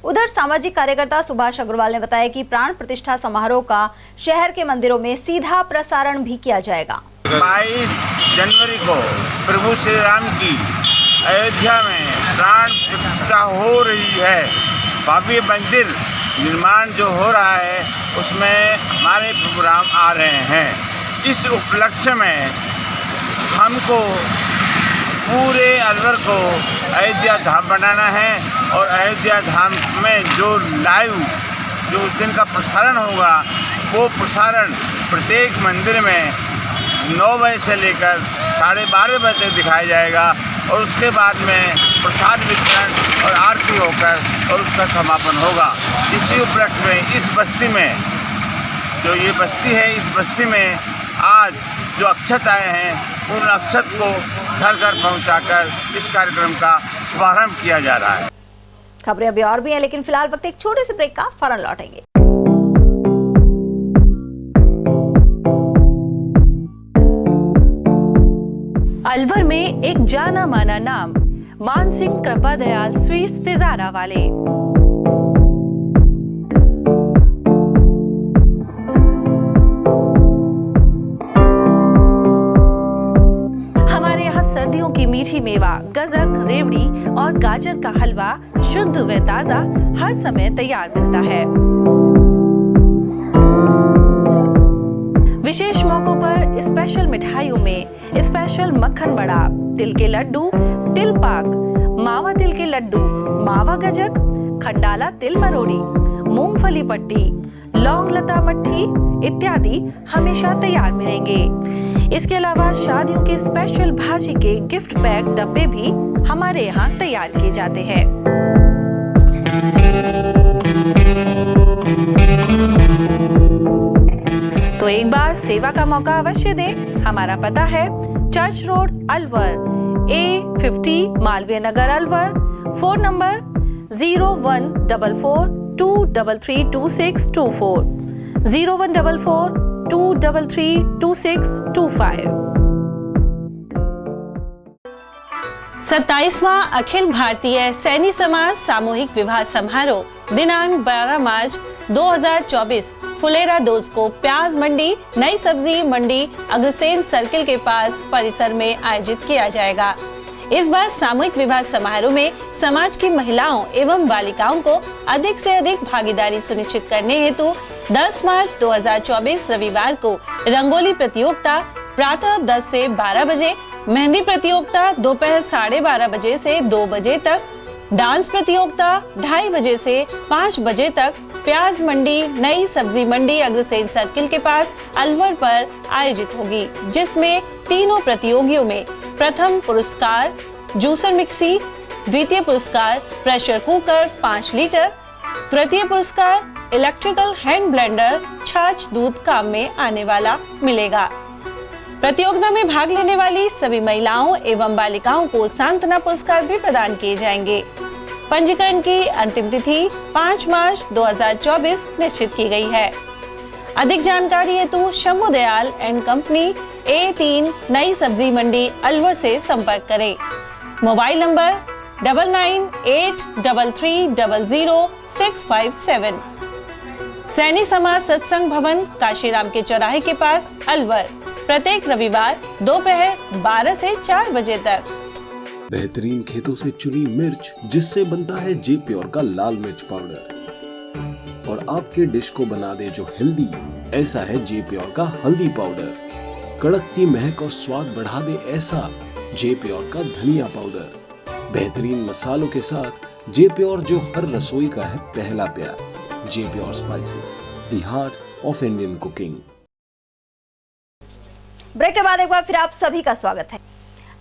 उधर सामाजिक कार्यकर्ता सुभाष अग्रवाल ने बताया कि प्राण प्रतिष्ठा समारोह का शहर के मंदिरों में सीधा प्रसारण भी किया जाएगा। 22 जनवरी को प्रभु श्री राम की अयोध्या में प्राण प्रतिष्ठा हो रही है। भव्य मंदिर निर्माण जो हो रहा है उसमें हमारे प्रभु राम आ रहे हैं। इस उपलक्ष्य में हमको पूरे अलवर को अयोध्या धाम बनाना है और अयोध्या धाम में जो लाइव जो उस दिन का प्रसारण होगा वो प्रसारण प्रत्येक मंदिर में 9 बजे से लेकर 12:30 बजे तक दिखाया जाएगा और उसके बाद में प्रसाद वितरण और आरती होकर और उसका समापन होगा। इसी उपलक्ष्य में इस बस्ती में जो ये बस्ती है, इस बस्ती में आज जो अक्षत आए हैं उन अक्षत को घर घर पहुंचाकर इस कार्यक्रम का शुभारंभ किया जा रहा है। खबरें अभी और भी हैं, लेकिन फिलहाल वक्त एक छोटे से ब्रेक का, फौरन लौटेंगे। अलवर में एक जाना माना नाम, मानसिंह कृपा दयाल स्वीट्स तिजारा वाले। हमारे यहाँ सर्दियों की मीठी मेवा, गजक, रेवड़ी और गाजर का हलवा शुद्ध व ताजा हर समय तैयार मिलता है। विशेष मौकों पर स्पेशल मिठाइयों में स्पेशल मक्खन बड़ा, तिल के लड्डू, तिल पाक, मावा तिल के लड्डू, मावा गजक, खंडाला तिल मरोड़ी, मूंगफली पट्टी, लौंग लता मट्ठी इत्यादि हमेशा तैयार मिलेंगे। इसके अलावा शादियों के स्पेशल भाजी के गिफ्ट पैक डब्बे भी हमारे यहाँ तैयार किए जाते हैं। तो एक बार सेवा का मौका अवश्य दें। हमारा पता है church road Alwar, A50 Malviya Nagar Alwar. Phone number 014423322624, 014423322625। 27वां अखिल भारतीय सैनी समाज सामूहिक विवाह समारोह दिनांक 12 मार्च 2024 फुलेरा 2 को प्याज मंडी, नई सब्जी मंडी, अग्रसेन सर्किल के पास परिसर में आयोजित किया जाएगा। इस बार सामूहिक विवाह समारोह में समाज की महिलाओं एवं बालिकाओं को अधिक से अधिक भागीदारी सुनिश्चित करने हेतु 10 मार्च 2024 रविवार को रंगोली प्रतियोगिता प्रातः 10 से 12 बजे, मेहंदी प्रतियोगिता दोपहर 12:30 बजे से 2 बजे तक, डांस प्रतियोगिता 2:30 बजे से 5 बजे तक प्याज मंडी, नई सब्जी मंडी अग्रसेन सर्किल के पास अलवर पर आयोजित होगी, जिसमें तीनों प्रतियोगियों में प्रथम पुरस्कार जूसर मिक्सी, द्वितीय पुरस्कार प्रेशर कुकर 5 लीटर, तृतीय पुरस्कार इलेक्ट्रिकल हैंड ब्लेंडर छाछ दूध काम में आने वाला मिलेगा। प्रतियोगिता में भाग लेने वाली सभी महिलाओं एवं बालिकाओं को सांत्वना पुरस्कार भी प्रदान किए जाएंगे। पंजीकरण की अंतिम तिथि 5 मार्च 2024 निश्चित की गई है। अधिक जानकारी हेतु Shambhu Dayal and company, A3 नई सब्जी मंडी अलवर से संपर्क करें। Mobile number 9983300657। सैनी समाज सत्संग भवन काशीराम के चौराहे के पास अलवर, प्रत्येक रविवार दोपहर 12 से 4 बजे तक। बेहतरीन खेतों से चुनी मिर्च, जिससे बनता है जे प्योर का लाल मिर्च पाउडर और आपके डिश को बना दे जो हेल्दी, ऐसा है जे प्योर का हल्दी पाउडर। कड़कती महक और स्वाद बढ़ा दे ऐसा जे प्योर का धनिया पाउडर। बेहतरीन मसालों के साथ जे प्योर, जो हर रसोई का है पहला प्यार। J pure spices, the heart of Indian cooking. Break के बाद एक बार फिर आप सभी का स्वागत है।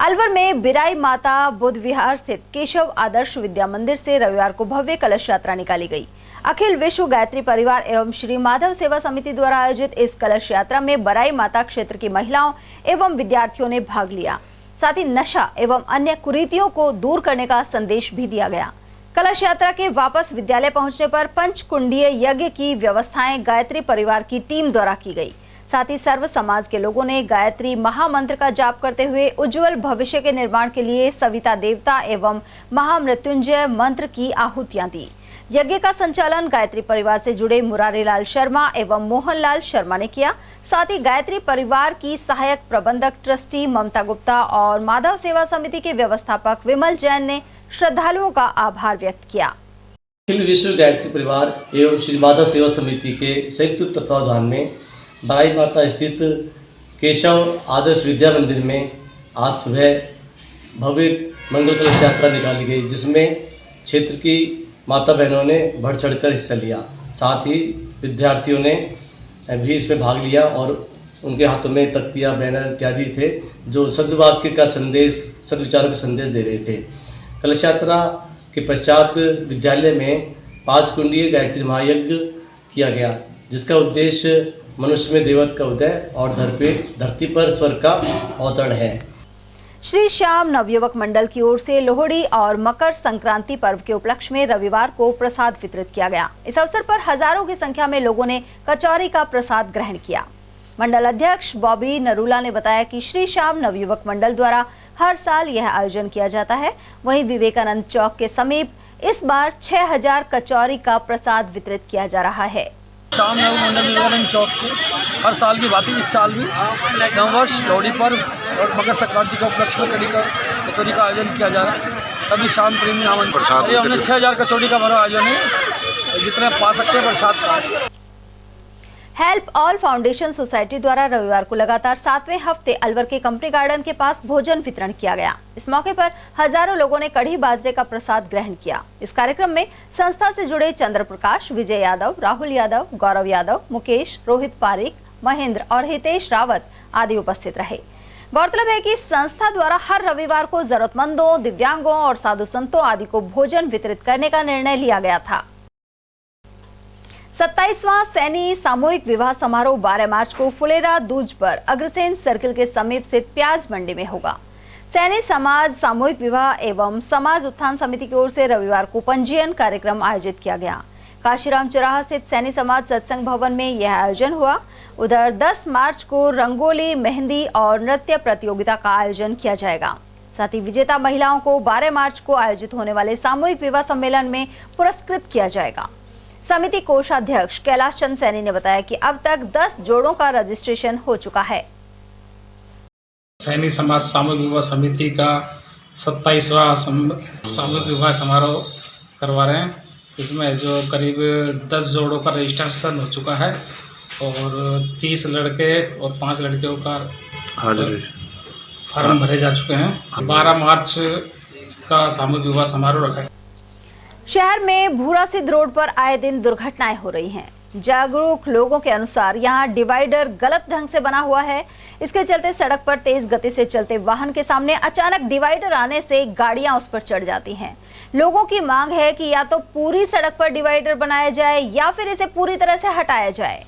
अलवर में बिराई माता बुद्ध विहार स्थित केशव आदर्श विद्या मंदिर से रविवार को भव्य कलश यात्रा निकाली गई। अखिल विश्व गायत्री परिवार एवं श्री माधव सेवा समिति द्वारा आयोजित इस कलश यात्रा में बराई माता क्षेत्र की महिलाओं एवं विद्यार्थियों ने भाग लिया। साथ ही नशा एवं अन्य कुरीतियों को दूर करने का संदेश भी दिया गया। कलश यात्रा के वापस विद्यालय पहुंचने पर पंचकुंडीय यज्ञ की व्यवस्थाएं गायत्री परिवार की टीम द्वारा की गई। साथ ही सर्व समाज के लोगों ने गायत्री महामंत्र का जाप करते हुए उज्जवल भविष्य के निर्माण के लिए सविता देवता एवं महामृत्युंजय मंत्र की आहुतियां दी। यज्ञ का संचालन गायत्री परिवार से जुड़े मुरारीलाल शर्मा एवं मोहनलाल शर्मा ने किया। साथ ही गायत्री परिवार की सहायक प्रबंधक ट्रस्टी ममता गुप्ता और माधव सेवा समिति के व्यवस्थापक विमल जैन ने श्रद्धालुओं का आभार व्यक्त किया। अखिल विश्व गायत्री परिवार एवं श्री माधव सेवा समिति के संयुक्त तत्वावधान में बराई माता स्थित केशव आदर्श विद्या मंदिर में आज सुबह भव्य मंगल कलश यात्रा निकाली गई, जिसमें क्षेत्र की माता बहनों ने बढ़ चढ़कर हिस्सा लिया। साथ ही विद्यार्थियों ने भी इसमें भाग लिया और उनके हाथों में तख्तियाँ, बैनर इत्यादि थे जो सद्वाक्य का संदेश, सद्विचारों का संदेश दे रहे थे। कलश यात्रा के पश्चात विद्यालय में 5 कुंडीय गायत्री महायज्ञ किया गया, जिसका उद्देश्य मनुष्य में देवत्व का उदय और धरती पर स्वर्ग का अवतरण है। श्री श्याम नवयुवक मंडल की ओर से लोहड़ी और मकर संक्रांति पर्व के उपलक्ष्य में रविवार को प्रसाद वितरित किया गया। इस अवसर पर हजारों की संख्या में लोगों ने कचौरी का प्रसाद ग्रहण किया। मंडल अध्यक्ष बॉबी नरूला ने बताया कि श्री श्याम नवयुवक मंडल द्वारा हर साल यह आयोजन किया जाता है। वहीं विवेकानंद चौक के समीप इस बार 6000 कचौरी का प्रसाद वितरित किया जा रहा है। श्याम नवयुवक मंडल विवेकानंद चौक के हर साल की बात इस साल भी नववर्ष, लोहड़ी पर्व और मकर संक्रांति के उपलक्ष्य में कचौरी का आयोजन किया जा रहा है। सभी शाम प्रेमी आमंत्रित। अरे हमने 6000 कचौरी का बड़ा आयोजन है, जितने पा सकते हैं प्रसाद पाए। हेल्प ऑल फाउंडेशन सोसाइटी द्वारा रविवार को लगातार 7वें हफ्ते अलवर के कंपनी गार्डन के पास भोजन वितरण किया गया। इस मौके पर हजारों लोगों ने कढ़ी बाजरे का प्रसाद ग्रहण किया। इस कार्यक्रम में संस्था से जुड़े चंद्र प्रकाश, विजय यादव, राहुल यादव, गौरव यादव, मुकेश, रोहित पारिक, महेंद्र और हितेश रावत आदि उपस्थित रहे। गौरतलब है कि संस्था द्वारा हर रविवार को जरूरतमंदों, दिव्यांगों और साधु संतों आदि को भोजन वितरित करने का निर्णय लिया गया था। 27वां सैनी सामूहिक विवाह समारोह 12 मार्च को फुलेरा दूज पर अग्रसेन सर्किल के समीप स्थित प्याज मंडी में होगा। सैनी समाज सामूहिक विवाह एवं समाज उत्थान समिति की ओर से रविवार को पंजीयन कार्यक्रम आयोजित किया गया। काशीराम चौराहा स्थित सैनी समाज सत्संग भवन में यह आयोजन हुआ। उधर 10 मार्च को रंगोली, मेहंदी और नृत्य प्रतियोगिता का आयोजन किया जाएगा। साथ ही विजेता महिलाओं को 12 मार्च को आयोजित होने वाले सामूहिक विवाह सम्मेलन में पुरस्कृत किया जाएगा। समिति कोषाध्यक्ष कैलाश चंद सैनी ने बताया कि अब तक 10 जोड़ों का रजिस्ट्रेशन हो चुका है। सैनी समाज सामूहिक विवाह समिति का 27वां सामूहिक विवाह समारोह करवा रहे हैं। इसमें जो करीब 10 जोड़ों का रजिस्ट्रेशन हो चुका है और 30 लड़के और 5 लड़कियों का फॉर्म भरे जा चुके हैं। 12 मार्च का सामूहिक विवाह समारोह रखा है। शहर में भूरासिद्ध रोड पर आए दिन दुर्घटनाएं हो रही हैं। जागरूक लोगों के अनुसार यहां डिवाइडर गलत ढंग से बना हुआ है। इसके चलते सड़क पर तेज गति से चलते वाहन के सामने अचानक डिवाइडर आने से गाड़ियां उस पर चढ़ जाती हैं। लोगों की मांग है कि या तो पूरी सड़क पर डिवाइडर बनाया जाए या फिर इसे पूरी तरह से हटाया जाए।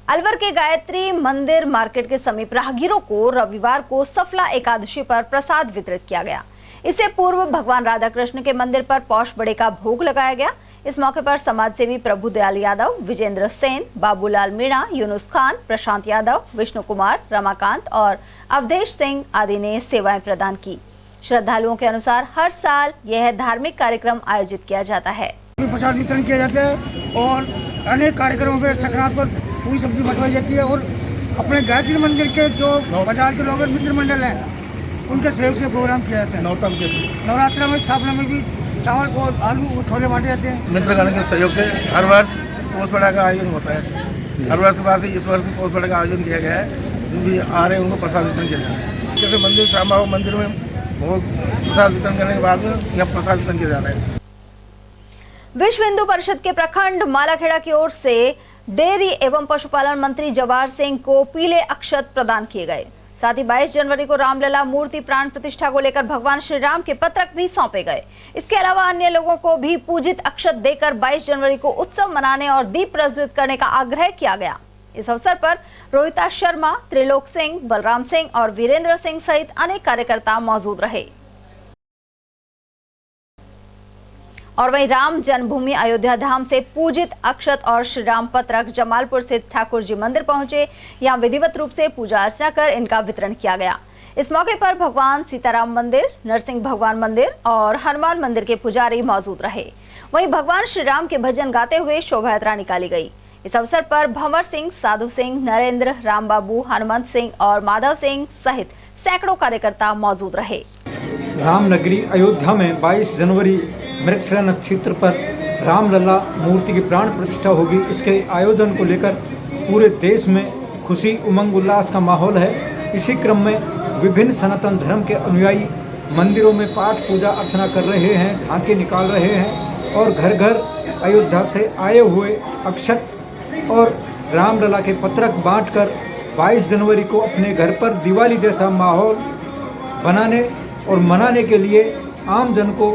अलवर के गायत्री मंदिर मार्केट के समीप राहगीरों को रविवार को सफला एकादशी पर प्रसाद वितरित किया गया। इससे पूर्व भगवान राधा कृष्ण के मंदिर पर पौष बड़े का भोग लगाया गया। इस मौके पर समाजसेवी प्रभुदयाल यादव, विजेंद्र सेन, बाबूलाल मीणा, यूनुस खान, प्रशांत यादव, विष्णु कुमार, रमाकांत और अवधेश सिंह आदि ने सेवाएं प्रदान की। श्रद्धालुओं के अनुसार हर साल यह धार्मिक कार्यक्रम आयोजित किया जाता है। प्रसाद वितरण किया जाता है और अनेक कार्यक्रमों में संक्रांत पर पूरी सब्जी बंटवाई जाती है और अपने गायत्री मंदिर के जो बाजार के लोग मित्र मंडल है उनके सहयोग से प्रोग्राम किया जाता है। नवरात्र में स्थापना में भी चावल और आलू और छोले बांटे जाते हैं। मित्रगण के सहयोग से हर वर्ष पौष बड़ा का आयोजन होता है। हर वर्ष बाद इस वर्ष पौष बड़ा का आयोजन किया गया है। जो भी आ रहे हैं उनको प्रसाद वितरण किया जाता है। जैसे मंदिर श्याम बाबा मंदिर में वो प्रसाद वितरण करने के बाद यहाँ प्रसाद वितरण किया जा रहा है। विश्व हिंदू परिषद के प्रखंड मालाखेड़ा की ओर से डेयरी एवं पशुपालन मंत्री जवाहर सिंह को पीले अक्षत प्रदान किए गए। साथ ही 22 जनवरी को रामलला मूर्ति प्राण प्रतिष्ठा को लेकर भगवान श्री राम के पत्रक भी सौंपे गए। इसके अलावा अन्य लोगों को भी पूजित अक्षत देकर 22 जनवरी को उत्सव मनाने और दीप प्रज्वलित करने का आग्रह किया गया। इस अवसर पर रोहिता शर्मा, त्रिलोक सिंह, बलराम सिंह और वीरेंद्र सिंह सहित अनेक कार्यकर्ता मौजूद रहे। और वहीं राम जन्मभूमि अयोध्या धाम से पूजित अक्षत और श्री राम पत्रक जमालपुर स्थित ठाकुर जी मंदिर पहुंचे। यहां विधिवत रूप से पूजा अर्चना कर इनका वितरण किया गया। इस मौके पर भगवान सीताराम मंदिर, नरसिंह भगवान मंदिर और हनुमान मंदिर के पुजारी मौजूद रहे। वहीं भगवान श्री राम के भजन गाते हुए शोभा यात्रा निकाली गई। इस अवसर पर भंवर सिंह, साधु सिंह, नरेंद्र, रामबाबू, हनुमंत सिंह और माधव सिंह सहित सैकड़ों कार्यकर्ता मौजूद रहे। रामनगरी अयोध्या में 22 जनवरी मृगशिरा नक्षत्र पर रामलला मूर्ति की प्राण प्रतिष्ठा होगी। इसके आयोजन को लेकर पूरे देश में खुशी, उमंग, उल्लास का माहौल है। इसी क्रम में विभिन्न सनातन धर्म के अनुयायी मंदिरों में पाठ पूजा अर्चना कर रहे हैं, झांकी निकाल रहे हैं और घर घर अयोध्या से आए हुए अक्षत और रामलला के पत्रक बांटकर 22 जनवरी को अपने घर पर दिवाली जैसा माहौल बनाने और मनाने के लिए आम जन को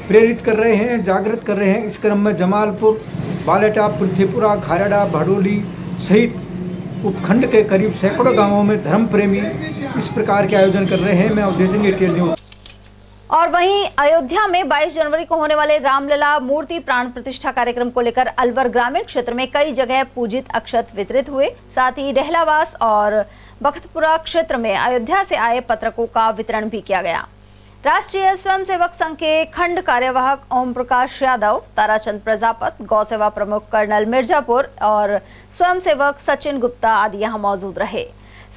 प्रेरित कर रहे हैं, जागृत कर रहे हैं। इस क्रम में जमालपुर, बालेटा, पृथ्वीपुरा, घाराडा, भड़ोली सहित उपखंड के करीब सैकड़ों गांवों में धर्म प्रेमी इस प्रकार के आयोजन कर रहे हैं। मैं अवधेश सिंह, ATL न्यूज़। और वहीं अयोध्या में 22 जनवरी को होने वाले रामलला मूर्ति प्राण प्रतिष्ठा कार्यक्रम को लेकर अलवर ग्रामीण क्षेत्र में कई जगह पूजित अक्षत वितरित हुए। साथ ही डेहलावास और बख्तपुरा क्षेत्र में अयोध्या से आए पत्रकों का वितरण भी किया गया। राष्ट्रीय स्वयंसेवक संघ के खंड कार्यवाहक ओम प्रकाश यादव, ताराचंद प्रजापत, गौ सेवा प्रमुख कर्नल मिर्जापुर और स्वयंसेवक सचिन गुप्ता आदि यहां मौजूद रहे।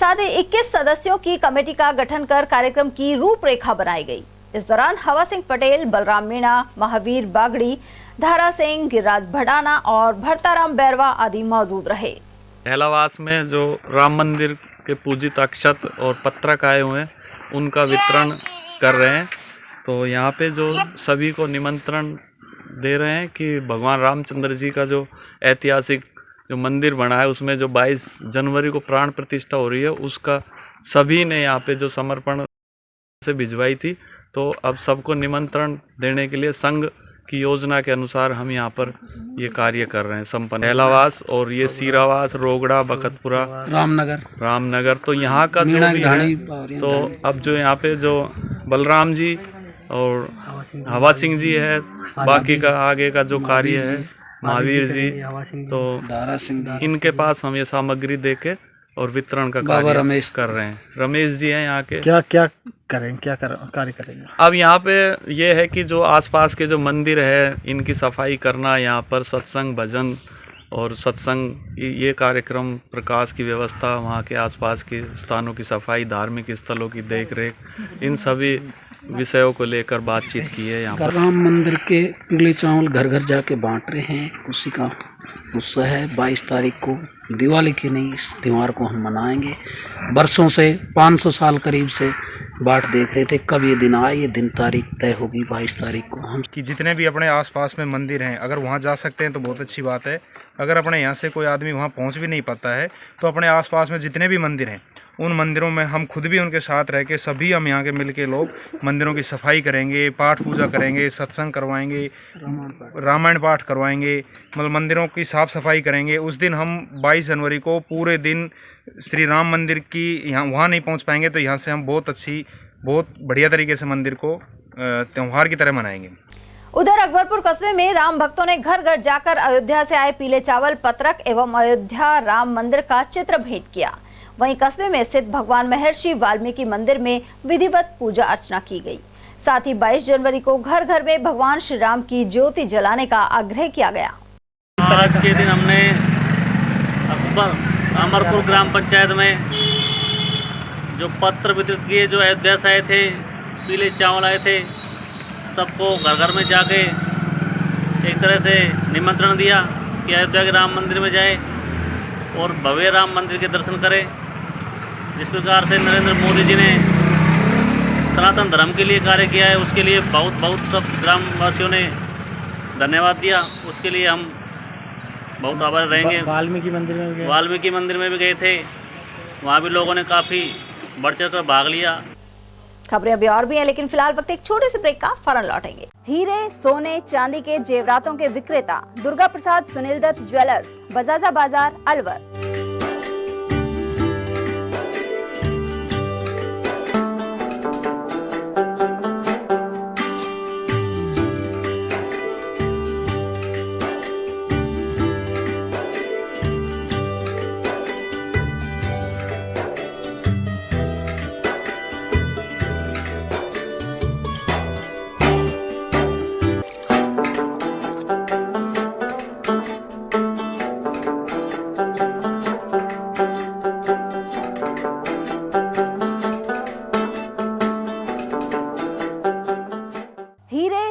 साथ ही 21 सदस्यों की कमेटी का गठन कर कार्यक्रम की रूपरेखा बनाई गई। इस दौरान हवा सिंह पटेल, बलराम मीणा, महावीर बागड़ी, धारा सिंह, गिरिराज भडाना और भरताराम बैरवा आदि मौजूद रहे। डेहलावास में जो राम मंदिर के पूजित अक्षत और पत्रक आए हुए हैं उनका वितरण कर रहे हैं। तो यहाँ पे जो सभी को निमंत्रण दे रहे हैं कि भगवान रामचंद्र जी का जो ऐतिहासिक जो मंदिर बना है उसमें जो 22 जनवरी को प्राण प्रतिष्ठा हो रही है उसका सभी ने यहाँ पे जो समर्पण से भिजवाई थी। तो अब सबको निमंत्रण देने के लिए संघ की योजना के अनुसार हम यहाँ पर ये कार्य कर रहे हैं संपन्न। डेहलावास और ये सीरावास, रोगड़ा, बखतपुरा, रामनगर तो यहाँ का जो भी है। तो अब जो यहाँ पे जो बलराम जी और हवा सिंह जी है, बाकी का आगे का जो कार्य है महावीर जी, तो इनके पास हम ये सामग्री देके और वितरण का कार्य कर रहे हैं। रमेश जी हैं यहाँ के। क्या कार्य करेंगे? अब यहाँ पे ये है कि जो आसपास के जो मंदिर है इनकी सफाई करना, यहाँ पर सत्संग, भजन और सत्संग ये कार्यक्रम, प्रकाश की व्यवस्था, वहाँ के आसपास के स्थानों की सफाई, धार्मिक स्थलों की देखरेख, इन सभी विषयों को लेकर बातचीत की है। यहाँ पर राम मंदिर के पीले चावल घर घर जाके बांट रहे हैं, उसी का उत्साह है। 22 तारीख को दिवाली की नहीं, इस त्यौहार को हम मनाएंगे। वर्षों से 500 साल करीब से बाट देख रहे थे कब ये दिन आए, ये दिन तारीख तय होगी 22 तारीख को। हम कि जितने भी अपने आसपास में मंदिर हैं अगर वहाँ जा सकते हैं तो बहुत अच्छी बात है। अगर अपने यहाँ से कोई आदमी वहाँ पहुँच भी नहीं पाता है तो अपने आसपास में जितने भी मंदिर हैं उन मंदिरों में हम खुद भी उनके साथ रह के सभी हम यहाँ के मिल के लोग मंदिरों की सफाई करेंगे, पाठ पूजा करेंगे, सत्संग करवाएंगे, रामायण पाठ करवाएंगे, मतलब मंदिरों की साफ़ सफाई करेंगे। उस दिन हम 22 जनवरी को पूरे दिन श्री राम मंदिर की यहाँ वहाँ नहीं पहुँच पाएंगे तो यहाँ से हम बहुत बढ़िया तरीके से मंदिर को त्यौहार की तरह मनाएंगे। उधर अकबरपुर कस्बे में राम भक्तों ने घर घर जाकर अयोध्या से आए पीले चावल, पत्रक एवं अयोध्या राम मंदिर का चित्र भेंट किया। वहीं कस्बे में स्थित भगवान महर्षि वाल्मीकि मंदिर में विधिवत पूजा अर्चना की गई। साथ ही 22 जनवरी को घर घर में भगवान श्री राम की ज्योति जलाने का आग्रह किया गया। आज के दिन हमने अमरपुर ग्राम पंचायत में जो पत्र वितरित किए, जो अयोध्या से आए थे, पीले चावल आए थे, सबको घर घर में जाके एक तरह से निमंत्रण दिया कि अयोध्या के राम मंदिर में जाए और भव्य राम मंदिर के दर्शन करें। जिस प्रकार से नरेंद्र मोदी जी ने सनातन धर्म के लिए कार्य किया है उसके लिए बहुत सब ग्रामवासियों ने धन्यवाद दिया। उसके लिए हम बहुत आभारी रहेंगे। वाल्मीकि मंदिर में भी गए थे, वहाँ भी लोगों ने काफ़ी बढ़ चढ़ कर भाग लिया। खबरें अभी और भी हैं, लेकिन फिलहाल वक्त एक छोटे से ब्रेक का, फौरन लौटेंगे। हीरे, सोने, चांदी के जेवरातों के विक्रेता दुर्गा प्रसाद सुनील दत्त ज्वेलर्स, बजाजा बाजार, अलवर।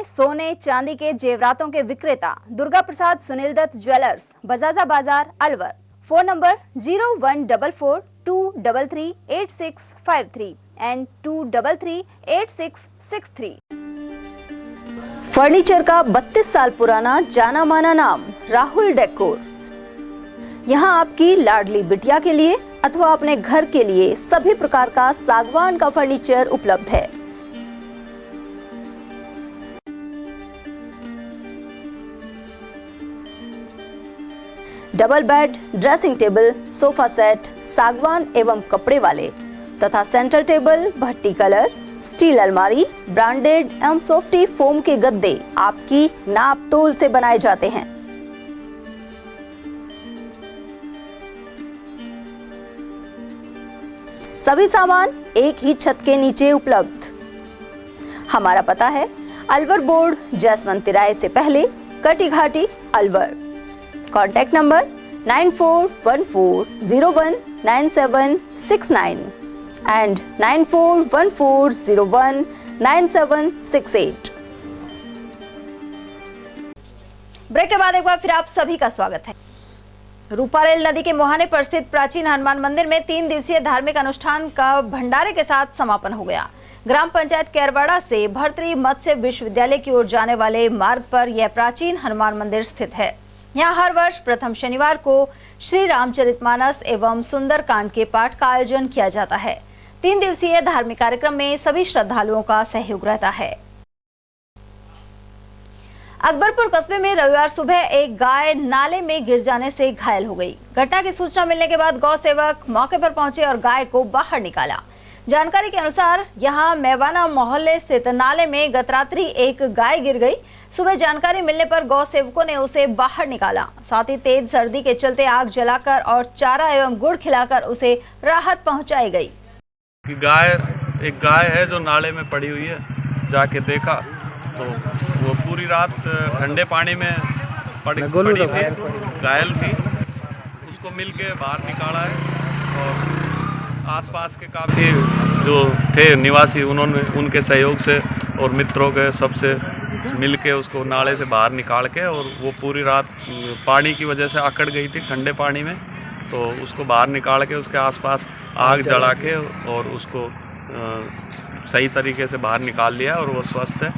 सोने चांदी के जेवरातों के विक्रेता दुर्गा प्रसाद सुनील दत्त ज्वेलर्स, बजाजा बाजार, Alwar. Phone number 0144 2338653 and 2338663। Furniture का 32 साल पुराना जाना माना नाम राहुल डेकोर। यहाँ आपकी लाडली बिटिया के लिए अथवा अपने घर के लिए सभी प्रकार का सागवान का फर्नीचर उपलब्ध है। Double bed, dressing table, sofa set सागवान एवं कपड़े वाले तथा सेंटर टेबल, भट्टी कलर, स्टील अलमारी, ब्रांडेड एवं सॉफ्टी फोम के गद्दे आपकी नाप तोल से बनाए जाते हैं। सभी सामान एक ही छत के नीचे उपलब्ध। हमारा पता है अलवर बोर्ड, जैसवंत तिराहे से पहले, Kati Ghati, Alwar. Contact number 9414019769 and 9414019768। Break के बाद एक बार फिर आप सभी का स्वागत है। रूपारेल नदी के मुहाने पर स्थित प्राचीन हनुमान मंदिर में 3 दिवसीय धार्मिक अनुष्ठान का भंडारे के साथ समापन हो गया। ग्राम पंचायत केरवाड़ा से भर्तृहरि मत्स्य विश्वविद्यालय की ओर जाने वाले मार्ग पर यह प्राचीन हनुमान मंदिर स्थित है। यहाँ हर वर्ष प्रथम शनिवार को श्री रामचरितमानस एवं सुंदरकांड के पाठ का आयोजन किया जाता है। 3 दिवसीय धार्मिक कार्यक्रम में सभी श्रद्धालुओं का सहयोग रहता है। अकबरपुर कस्बे में रविवार सुबह एक गाय नाले में गिर जाने से घायल हो गई। घटना की सूचना मिलने के बाद गौ सेवक मौके पर पहुंचे और गाय को बाहर निकाला। जानकारी के अनुसार यहां मेवाना मोहल्ले स्थित नाले में गत रात्रि एक गाय गिर गई। सुबह जानकारी मिलने पर गौ सेवकों ने उसे बाहर निकाला। साथ ही तेज सर्दी के चलते आग जलाकर और चारा एवं गुड़ खिलाकर उसे राहत पहुंचाई गई। एक गाय है जो नाले में पड़ी हुई है। जाके देखा तो वो पूरी रात ठंडे पानी में पड़ी थी, घायल थी। उसको मिलके बाहर निकाला है और आसपास के काफ़ी जो थे निवासी उनके सहयोग से और मित्रों के सबसे मिलके उसको नाले से बाहर निकाल के, और वो पूरी रात पानी की वजह से अकड़ गई थी ठंडे पानी में, तो उसको बाहर निकाल के उसके आसपास आग जला के और उसको सही तरीके से बाहर निकाल लिया और वो स्वस्थ है।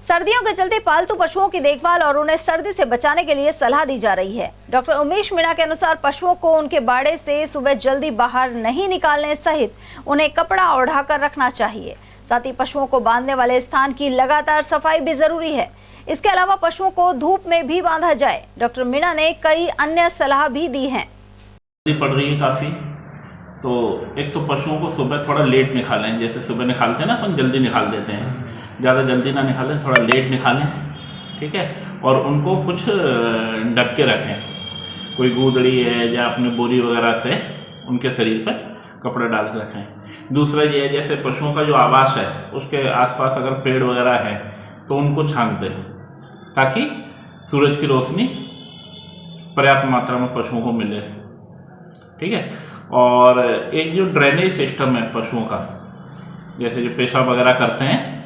सर्दियों के चलते पालतू पशुओं की देखभाल और उन्हें सर्दी से बचाने के लिए सलाह दी जा रही है। डॉक्टर उमेश मीणा के अनुसार पशुओं को उनके बाड़े से सुबह जल्दी बाहर नहीं निकालने सहित उन्हें कपड़ा ओढ़ाकर रखना चाहिए। साथ ही पशुओं को बांधने वाले स्थान की लगातार सफाई भी जरूरी है। इसके अलावा पशुओं को धूप में भी बांधा जाए। डॉक्टर मीणा ने कई अन्य सलाह भी दी है। पड़ रही है काफ़ी, तो एक तो पशुओं को सुबह थोड़ा लेट निकालें। जैसे सुबह निकालते हैं ना अपन, जल्दी निकाल देते हैं, ज़्यादा जल्दी ना निकालें, थोड़ा लेट निकालें, ठीक है। और उनको कुछ ढक के रखें, कोई गूदड़ी है या अपनी बोरी वगैरह से उनके शरीर पर कपड़ा डाल के रखें। दूसरा ये है, जैसे पशुओं का जो आवास है उसके आसपास अगर पेड़ वगैरह है तो उनको छांट दें, ताकि सूरज की रोशनी पर्याप्त मात्रा में पशुओं को मिले, ठीक है। और एक जो ड्रेनेज सिस्टम है पशुओं का, जैसे जो पेशाब वगैरह करते हैं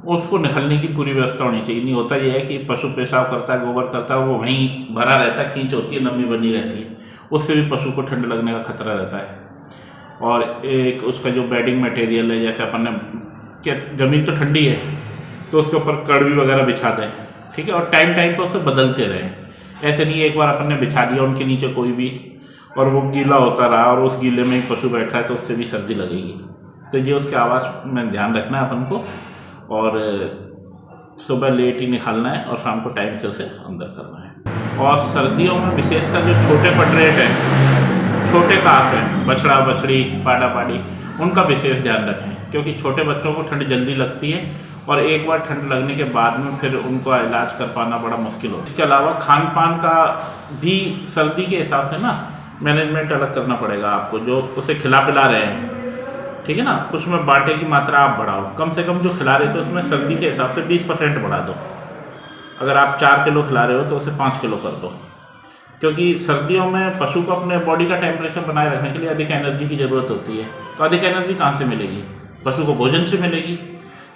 उसको निकलने की पूरी व्यवस्था होनी चाहिए। नहीं होता यह है कि पशु पेशाब करता है, गोबर करता है, वो वहीं भरा रहता है, खींच होती है, नमी बनी रहती है, उससे भी पशु को ठंड लगने का खतरा रहता है। और एक उसका जो बेडिंग मटेरियल है, जैसे अपन ने क्या ज़मीन तो ठंडी है तो उसके ऊपर कड़वी वगैरह बिछा दें, ठीक है। और टाइम टाइम पर उसे बदलते रहें। ऐसे नहीं एक बार अपन ने बिछा दिया उनके नीचे कोई भी और वो गीला होता रहा और उस गीले में एक पशु बैठा है तो उससे भी सर्दी लगेगी। तो ये उसके आवाज़ में ध्यान रखना है अपन को, और सुबह लेट ही निकालना है और शाम को टाइम से उसे अंदर करना है। और सर्दियों में विशेषकर जो छोटे पटरेट हैं, छोटे काफ हैं, बछड़ा बछड़ी, पाड़ा पाड़ी, उनका विशेष ध्यान रखें, क्योंकि छोटे बच्चों को ठंड जल्दी लगती है और एक बार ठंड लगने के बाद में फिर उनका इलाज कर पाना बड़ा मुश्किल होता है। इसके अलावा खान पान का भी सर्दी के हिसाब से ना मैनेजमेंट अलग करना पड़ेगा आपको। जो उसे खिला पिला रहे हैं, ठीक है ना, उसमें बाटे की मात्रा आप बढ़ाओ। कम से कम जो खिला रहे थे उसमें सर्दी के हिसाब से 20% बढ़ा दो। अगर आप 4 किलो खिला रहे हो तो उसे 5 किलो कर दो, क्योंकि सर्दियों में पशु को अपने बॉडी का टेम्परेचर बनाए रखने के लिए अधिक एनर्जी की ज़रूरत होती है। तो अधिक एनर्जी कहाँ से मिलेगी? पशु को भोजन से मिलेगी।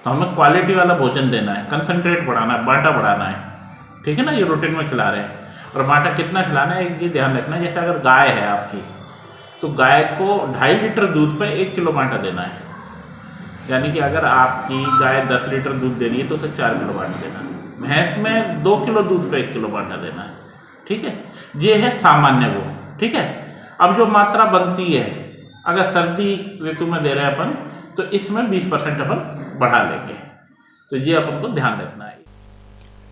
तो हमें क्वालिटी वाला भोजन देना है, कंसनट्रेट बढ़ाना है, बाटा बढ़ाना है, ठीक है ना। ये रूटीन में खिला रहे हैं। और बाटा कितना खिलाना है ये ध्यान रखना है। जैसे अगर गाय है आपकी तो गाय को 2.5 लीटर दूध पे 1 किलो बांटा देना है। यानी कि अगर आपकी गाय 10 लीटर दूध दे रही है तो उसे 4 किलो बांटा देना है। भैंस में 2 किलो दूध पे 1 किलो बांटा देना है। ठीक है, ये है सामान्य वो। ठीक है, अब जो मात्रा बनती है, अगर सर्दी ऋतु में दे रहे हैं अपन, तो इसमें 20% अपन बढ़ा लेंगे। तो ये अपन को ध्यान रखना है।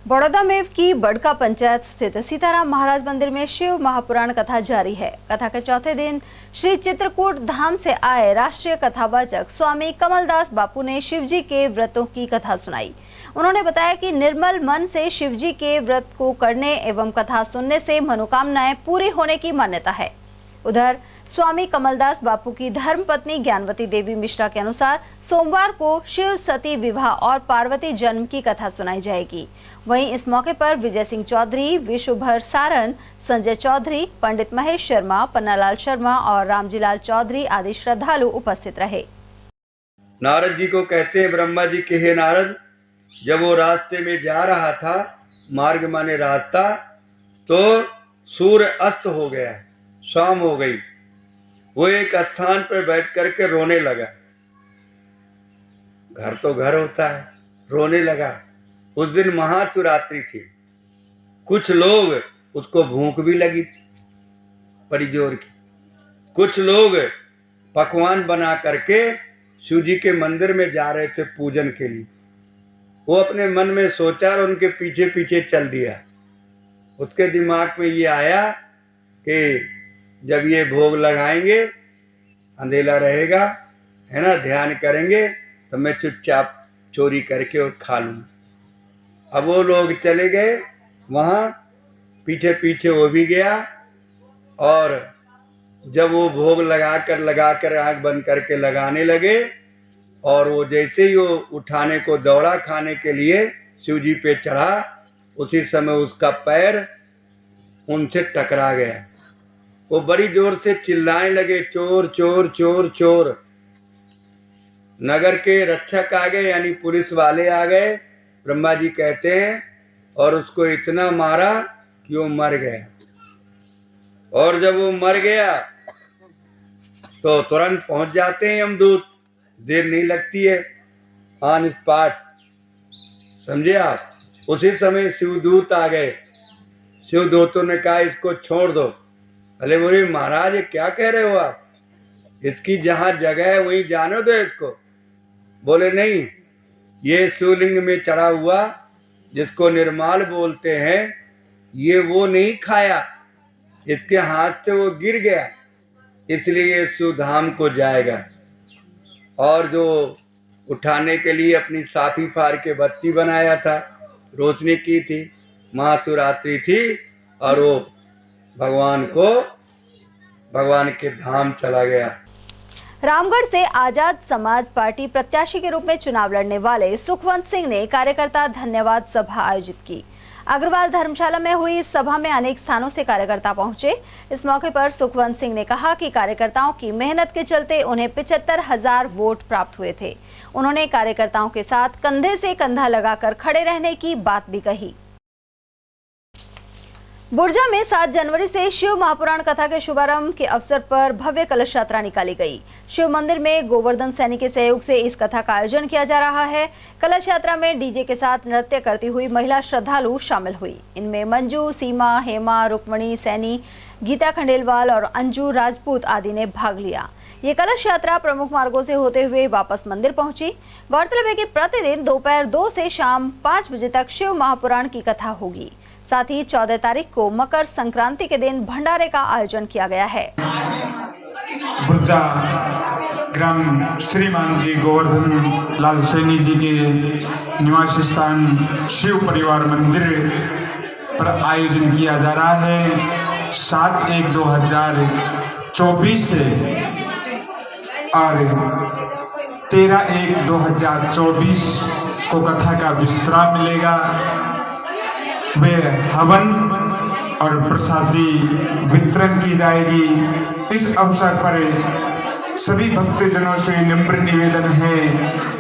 बड़ौदा में की बड़का पंचायत स्थित सीताराम महाराज मंदिर में शिव महापुराण कथा जारी है। कथा के चौथे दिन श्री चित्रकूट धाम से आए राष्ट्रीय कथावाचक स्वामी कमलदास बापू ने शिवजी के व्रतों की कथा सुनाई। उन्होंने बताया कि निर्मल मन से शिवजी के व्रत को करने एवं कथा सुनने से मनोकामनाएं पूरी होने की मान्यता है। उधर स्वामी कमलदास बापू की धर्मपत्नी ज्ञानवती देवी मिश्रा के अनुसार सोमवार को शिव सती विवाह और पार्वती जन्म की कथा सुनाई जाएगी। वहीं इस मौके पर विजय सिंह चौधरी, विश्वभर सारन, संजय चौधरी, पंडित महेश शर्मा, पन्नालाल शर्मा और रामजीलाल चौधरी आदि श्रद्धालु उपस्थित रहे। नारद जी को कहते हैं ब्रह्मा जी के हे नारद, जब वो रास्ते में जा रहा था, मार्ग माने रास्ता, तो सूर्य अस्त हो गया, शाम हो गई। वो एक स्थान पर बैठ करके रोने लगा। घर तो घर होता है, रोने लगा। उस दिन महाशिवरात्रि थी। कुछ लोग, उसको भूख भी लगी थी बड़ी जोर की। कुछ लोग पकवान बना करके शिव जी के मंदिर में जा रहे थे पूजन के लिए। वो अपने मन में सोचा और उनके पीछे पीछे चल दिया। उसके दिमाग में ये आया कि जब ये भोग लगाएंगे, अंधेला रहेगा, है ना, ध्यान करेंगे, तो मैं चुपचाप चोरी करके और खा लूँगा। अब वो लोग चले गए वहाँ, पीछे पीछे वो भी गया। और जब वो भोग लगा कर आँख बंद करके लगाने लगे, और वो जैसे ही वो उठाने को दौड़ा खाने के लिए शिव जी पे चढ़ा, उसी समय उसका पैर उनसे टकरा गया। वो बड़ी जोर से चिल्लाने लगे, चोर चोर चोर चोर। नगर के रक्षक आ गए, यानी पुलिस वाले आ गए, ब्रह्मा जी कहते हैं, और उसको इतना मारा कि वो मर गया। और जब वो मर गया तो तुरंत पहुंच जाते हैं यमदूत, देर नहीं लगती है, ऑन स्पॉट, समझे आप। उसी समय शिवदूत आ गए। शिवदूतों ने कहा इसको छोड़ दो। अरे बोले महाराज ये क्या कह रहे हो आप, इसकी जहाँ जगह है वहीं जाने दो इसको। बोले नहीं, ये शिवलिंग में चढ़ा हुआ जिसको निर्माल बोलते हैं, ये वो नहीं खाया, इसके हाथ से वो गिर गया, इसलिए ये शिवधाम को जाएगा। और जो उठाने के लिए अपनी साफी फाड़ के बत्ती बनाया था, रोशनी की थी, महाशिवरात्रि थी, और वो भगवान के धाम चला गया। रामगढ़ से आजाद समाज पार्टी प्रत्याशी के रूप में चुनाव लड़ने वाले सुखवंत सिंह ने कार्यकर्ता धन्यवाद सभा आयोजित की। अग्रवाल धर्मशाला में हुई इस सभा में अनेक स्थानों से कार्यकर्ता पहुंचे। इस मौके पर सुखवंत सिंह ने कहा कि कार्यकर्ताओं की मेहनत के चलते उन्हें 75,000 वोट प्राप्त हुए थे। उन्होंने कार्यकर्ताओं के साथ कंधे से कंधा लगाकर खड़े रहने की बात भी कही। बुर्जा में 7 जनवरी से शिव महापुराण कथा के शुभारंभ के अवसर पर भव्य कलश यात्रा निकाली गई। शिव मंदिर में गोवर्धन सैनी के सहयोग से इस कथा का आयोजन किया जा रहा है। कलश यात्रा में डीजे के साथ नृत्य करती हुई महिला श्रद्धालु शामिल हुई। इनमें मंजू, सीमा, हेमा, रुक्मणी सैनी, गीता खंडेलवाल और अंजू राजपूत आदि ने भाग लिया। ये कलश यात्रा प्रमुख मार्गों से होते हुए वापस मंदिर पहुंची। गौरतलब है कि प्रतिदिन दोपहर 2 से शाम 5 बजे तक शिव महापुराण की कथा होगी। साथ ही 14 तारीख को मकर संक्रांति के दिन भंडारे का आयोजन किया गया है। बुर्जा ग्राम श्रीमान जी गोवर्धन लाल सैनी जी के निवास स्थान शिव परिवार मंदिर पर आयोजन किया जा रहा है 7/1/2024 से और 13/1/2024 को कथा का विश्राम मिलेगा। वे हवन और प्रसादी वितरण की जाएगी। इस अवसर पर सभी भक्तजनों से नम्र निवेदन है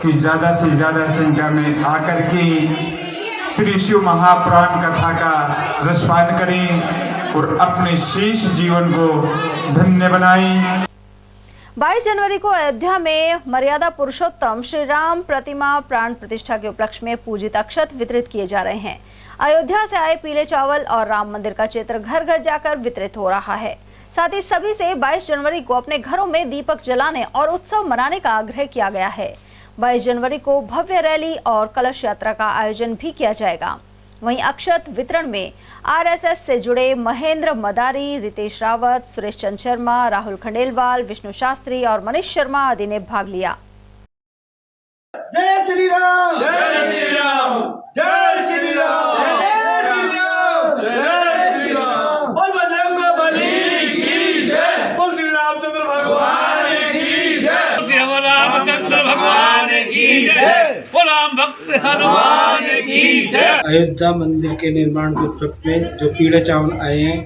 कि ज़्यादा से ज़्यादा संख्या में आकर के श्री शिव महापुराण कथा का रसपान करें। और अपने शेष जीवन को धन्य बनाएं। 22 जनवरी को अयोध्या में मर्यादा पुरुषोत्तम श्री राम प्रतिमा प्राण प्रतिष्ठा के उपलक्ष्य में पूजित अक्षत वितरित किए जा रहे हैं। अयोध्या से आए पीले चावल और राम मंदिर का चित्र घर घर जाकर वितरित हो रहा है। साथ ही सभी से 22 जनवरी को अपने घरों में दीपक जलाने और उत्सव मनाने का आग्रह किया गया है। 22 जनवरी को भव्य रैली और कलश यात्रा का आयोजन भी किया जाएगा। वहीं अक्षत वितरण में आरएसएस से जुड़े महेंद्र मदारी, रितेश रावत, सुरेश चंद्र शर्मा, राहुल खंडेलवाल, विष्णु शास्त्री और मनीष शर्मा आदि ने भाग लिया। जय श्री राम, जय श्री राम, जय श्री राम, जय श्री राम, जय श्री राम। बोल बजरंगबली की जय, बोल श्री रामचंद्र भगवान की जय, बोल रामचंद्र भगवान की जय, बोल राम भक्त हनुमान की जय। अयोध्या मंदिर के निर्माण के उपलक्ष्य में जो पीले चावल आए हैं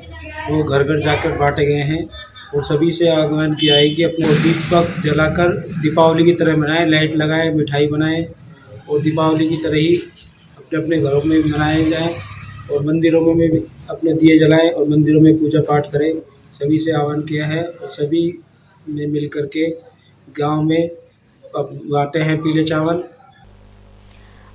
वो घर घर जाकर बांटे गए हैं और सभी से आह्वान किया है कि अपने दीपक जलाकर दीपावली की तरह मनाएं, लाइट लगाएं, मिठाई बनाएं और दीपावली की तरह ही अपने अपने घरों में मनाए जाएं और मंदिरों में भी अपने दिए जलाएं और मंदिरों में पूजा पाठ करें। सभी से आह्वान किया है और सभी ने मिल करके गाँव में बांटे हैं पीले चावल।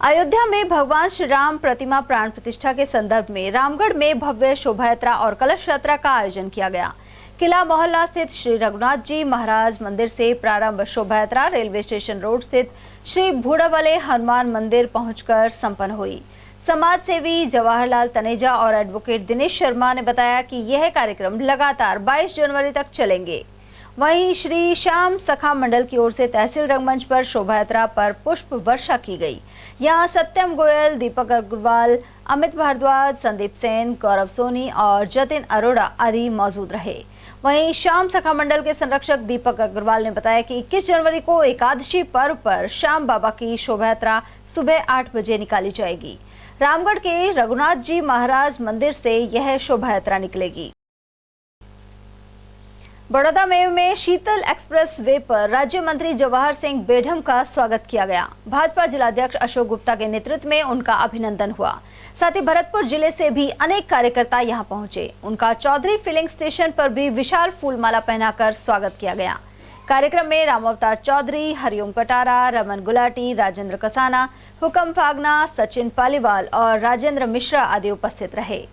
अयोध्या में भगवान श्री राम प्रतिमा प्राण प्रतिष्ठा के संदर्भ में रामगढ़ में भव्य शोभा यात्रा और कलश यात्रा का आयोजन किया गया। किला मोहल्ला स्थित श्री रघुनाथ जी महाराज मंदिर से प्रारंभ शोभा यात्रा रेलवे स्टेशन रोड स्थित श्री भूड़ावले हनुमान मंदिर पहुंचकर संपन्न हुई। समाज सेवी जवाहरलाल तनेजा और एडवोकेट दिनेश शर्मा ने बताया कि यह कार्यक्रम लगातार 22 जनवरी तक चलेंगे। वहीं श्री श्याम सखा मंडल की ओर से तहसील रंगमंच पर शोभा यात्रा पर पुष्प वर्षा की गई। यहां सत्यम गोयल, दीपक अग्रवाल, अमित भारद्वाज, संदीप सेन, गौरव सोनी और जतिन अरोड़ा आदि मौजूद रहे। वहीं श्याम सखा मंडल के संरक्षक दीपक अग्रवाल ने बताया कि 21 जनवरी को एकादशी पर्व पर श्याम बाबा की शोभा यात्रा सुबह 8 बजे निकाली जाएगी। रामगढ़ के रघुनाथ जी महाराज मंदिर से यह शोभा यात्रा निकलेगी। बड़ौदा में शीतल एक्सप्रेस वे पर राज्य मंत्री जवाहर सिंह बेढम का स्वागत किया गया। भाजपा जिलाध्यक्ष अशोक गुप्ता के नेतृत्व में उनका अभिनंदन हुआ। साथ ही भरतपुर जिले से भी अनेक कार्यकर्ता यहां पहुंचे। उनका चौधरी फिलिंग स्टेशन पर भी विशाल फूलमाला पहनाकर स्वागत किया गया। कार्यक्रम में रामावतार चौधरी, हरिओम कटारा, रमन गुलाटी, राजेंद्र कसाना, हुकम फागना, सचिन पालीवाल और राजेंद्र मिश्रा आदि उपस्थित रहे।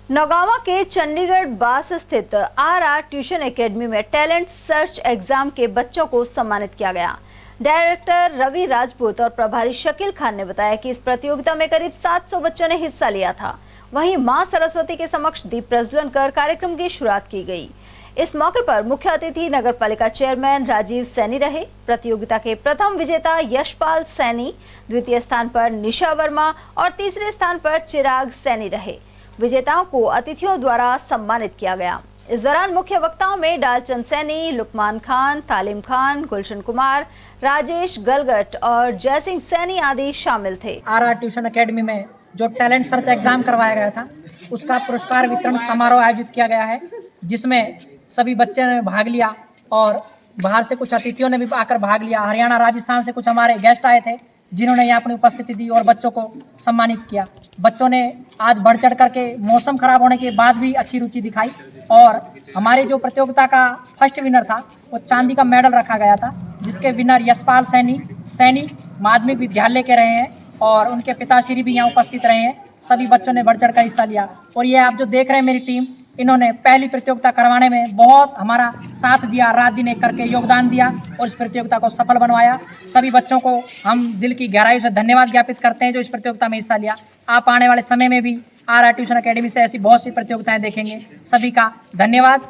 नौगांवा के चंडीगढ़ बास स्थित आर ट्यूशन एकेडमी में टैलेंट सर्च एग्जाम के बच्चों को सम्मानित किया गया। डायरेक्टर रवि राजपूत और प्रभारी शकील खान ने बताया कि इस प्रतियोगिता में करीब 700 बच्चों ने हिस्सा लिया था। वहीं मां सरस्वती के समक्ष दीप प्रज्वलन कर कार्यक्रम की शुरुआत की गई। इस मौके पर मुख्य अतिथि नगर पालिका चेयरमैन राजीव सैनी रहे। प्रतियोगिता के प्रथम विजेता यशपाल सैनी, द्वितीय स्थान पर निशा वर्मा और तीसरे स्थान पर चिराग सैनी रहे। विजेताओं को अतिथियों द्वारा सम्मानित किया गया। इस दौरान मुख्य वक्ताओं में डालचंद सैनी, लुकमान खान, तालिम खान, गुलशन कुमार, राजेश गलगट और जयसिंह सैनी आदि शामिल थे। आर ट्यूशन एकेडमी में जो टैलेंट सर्च एग्जाम करवाया गया था उसका पुरस्कार वितरण समारोह आयोजित किया गया है, जिसमें सभी बच्चे ने भाग लिया और बाहर से कुछ अतिथियों ने भी आकर भाग लिया। हरियाणा, राजस्थान से कुछ हमारे गेस्ट आए थे जिन्होंने यहाँ अपनी उपस्थिति दी और बच्चों को सम्मानित किया। बच्चों ने आज बढ़ चढ़ करके मौसम खराब होने के बाद भी अच्छी रुचि दिखाई और हमारी जो प्रतियोगिता का फर्स्ट विनर था वो चांदी का मेडल रखा गया था, जिसके विनर यशपाल सैनी माध्यमिक विद्यालय के रहे हैं और उनके पिताश्री भी यहाँ उपस्थित रहे हैं। सभी बच्चों ने बढ़ चढ़ कर हिस्सा लिया और ये आप जो देख रहे हैं मेरी टीम, इन्होंने पहली प्रतियोगिता करवाने में बहुत हमारा साथ दिया, रात दिन एक करके योगदान दिया और इस प्रतियोगिता को सफल बनवाया। सभी बच्चों को हम दिल की गहराई से धन्यवाद ज्ञापित करते हैं जो इस प्रतियोगिता में हिस्सा लिया। आप आने वाले समय में भी आर ट्यूशन एकेडमी से ऐसी बहुत सी प्रतियोगिताएं देखेंगे। सभी का धन्यवाद।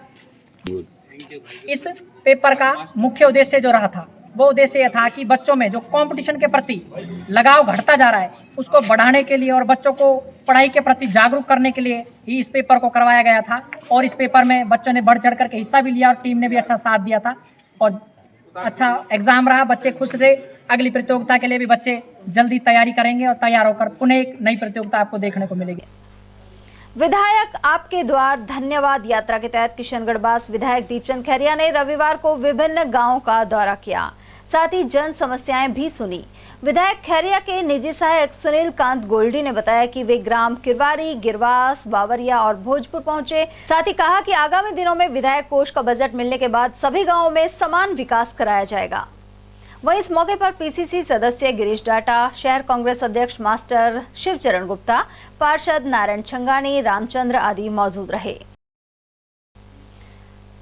इस पेपर का मुख्य उद्देश्य जो रहा था वो उद्देश्य यह था कि बच्चों में जो कंपटीशन के प्रति लगाव घटता जा रहा है उसको बढ़ाने के लिए और बच्चों को पढ़ाई के प्रति जागरूक करने के लिए ही इस पेपर को करवाया गया था और इस पेपर में बच्चों ने बढ़ चढ़ करके हिस्सा भी लिया और टीम ने भी अच्छा साथ दिया था और अच्छा एग्जाम रहा। बच्चे खुश थे। अगली प्रतियोगिता के लिए भी बच्चे जल्दी तैयारी करेंगे और तैयार होकर पुनः एक नई प्रतियोगिता आपको देखने को मिलेगी। विधायक आपके द्वार धन्यवाद यात्रा के तहत किशनगढ़ बास विधायक दीपचंद खैरिया ने रविवार को विभिन्न गांवों का दौरा किया। साथ ही जन समस्याएं भी सुनी। विधायक खैरिया के निजी सहायक सुनील कांत गोल्डी ने बताया कि वे ग्राम किरवारी, गिरवास, बावरिया और भोजपुर पहुंचे। साथ ही कहा कि आगामी दिनों में विधायक कोष का बजट मिलने के बाद सभी गाँवों में समान विकास कराया जाएगा। वहीं इस मौके पर पीसीसी सदस्य गिरीश डाटा, शहर कांग्रेस अध्यक्ष मास्टर शिवचरण गुप्ता, पार्षद नारायण छंगानी, रामचंद्र आदि मौजूद रहे।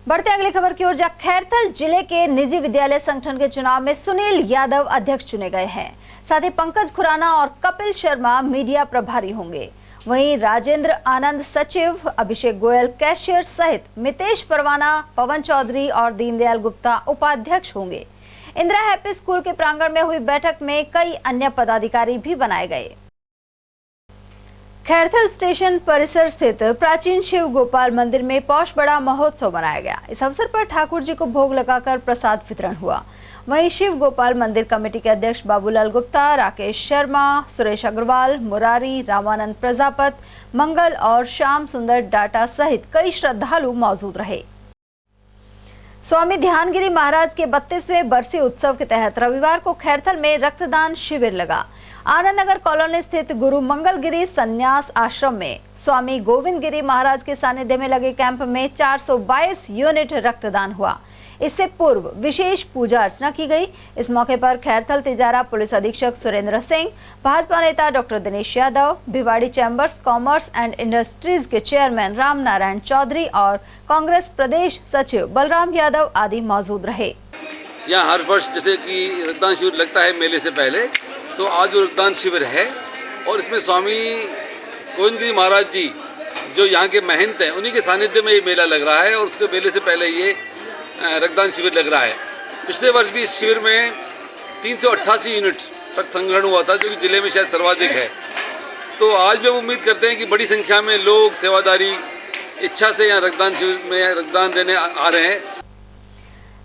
बढ़ते अगली खबर की ओर। खैरथल जिले के निजी विद्यालय संगठन के चुनाव में सुनील यादव अध्यक्ष चुने गए हैं। साथ ही पंकज खुराना और कपिल शर्मा मीडिया प्रभारी होंगे। वहीं राजेंद्र आनंद सचिव, अभिषेक गोयल कैशियर सहित मितेश परवाना, पवन चौधरी और दीनदयाल गुप्ता उपाध्यक्ष होंगे। इंदिरा हैप्पी स्कूल के प्रांगण में हुई बैठक में कई अन्य पदाधिकारी भी बनाए गए। खैरथल स्टेशन परिसर स्थित प्राचीन शिव गोपाल मंदिर में पौष बड़ा महोत्सव मनाया गया। इस अवसर पर ठाकुर जी को भोग लगाकर प्रसाद वितरण हुआ। वहीं शिव गोपाल मंदिर कमेटी के अध्यक्ष बाबूलाल गुप्ता, राकेश शर्मा, सुरेश अग्रवाल, मुरारी, रामानंद प्रजापत, मंगल और श्याम सुंदर डाटा सहित कई श्रद्धालु मौजूद रहे। स्वामी ध्यानगिरी महाराज के 32वें बरसी उत्सव के तहत रविवार को खैरथल में रक्तदान शिविर लगा। आनंद नगर कॉलोनी स्थित गुरु मंगलगिरी संन्यास आश्रम में स्वामी गोविंद गिरी महाराज के सानिध्य में लगे कैंप में 422 यूनिट रक्तदान हुआ। इससे पूर्व विशेष पूजा अर्चना की गई। इस मौके पर खैरथल तिजारा पुलिस अधीक्षक सुरेंद्र सिंह, भाजपा नेता doctor Dinesh Yadav, Bhiwadi chambers commerce and industries के चेयरमैन राम नारायण चौधरी और कांग्रेस प्रदेश सचिव बलराम यादव आदि मौजूद रहे। यहाँ हर वर्ष जैसे कि रक्तदान शिविर लगता है मेले से पहले, तो आज जो रक्तदान शिविर है और इसमें स्वामी गोविंद गिरी महाराज जी जो यहाँ के महंत हैं उन्हीं के सानिध्य में ये मेला लग रहा है और उसके मेले से पहले ये रक्तदान शिविर लग रहा है। पिछले वर्ष भी इस शिविर में 388 यूनिट रक्त संग्रहण हुआ था, जो कि जिले में शायद सर्वाधिक है। तो आज भी हम उम्मीद करते हैं कि बड़ी संख्या में लोग सेवादारी इच्छा से यहाँ रक्तदान शिविर में रक्तदान देने आ रहे हैं।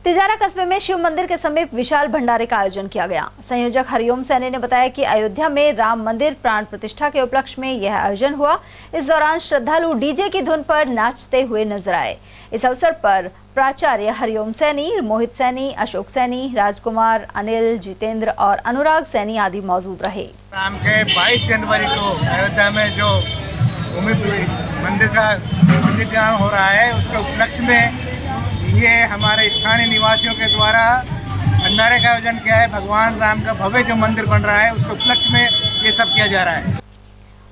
तिजारा कस्बे में शिव मंदिर के समीप विशाल भंडारे का आयोजन किया गया। संयोजक हरिओम सैनी ने बताया कि अयोध्या में राम मंदिर प्राण प्रतिष्ठा के उपलक्ष्य में यह आयोजन हुआ। इस दौरान श्रद्धालु डीजे की धुन पर नाचते हुए नजर आए। इस अवसर पर प्राचार्य हरिओम सैनी, मोहित सैनी, अशोक सैनी, राजकुमार, अनिल, जितेंद्र और अनुराग सैनी आदि मौजूद रहे। शाम के 22 जनवरी को अयोध्या में जो भूमि मंदिर का निर्माण हो रहा है उसके उपलक्ष्य में ये हमारे स्थानीय निवासियों के द्वारा भंडारे का आयोजन किया है। भगवान राम का भव्य जो मंदिर बन रहा है उसके उपलक्ष्य में ये सब किया जा रहा है।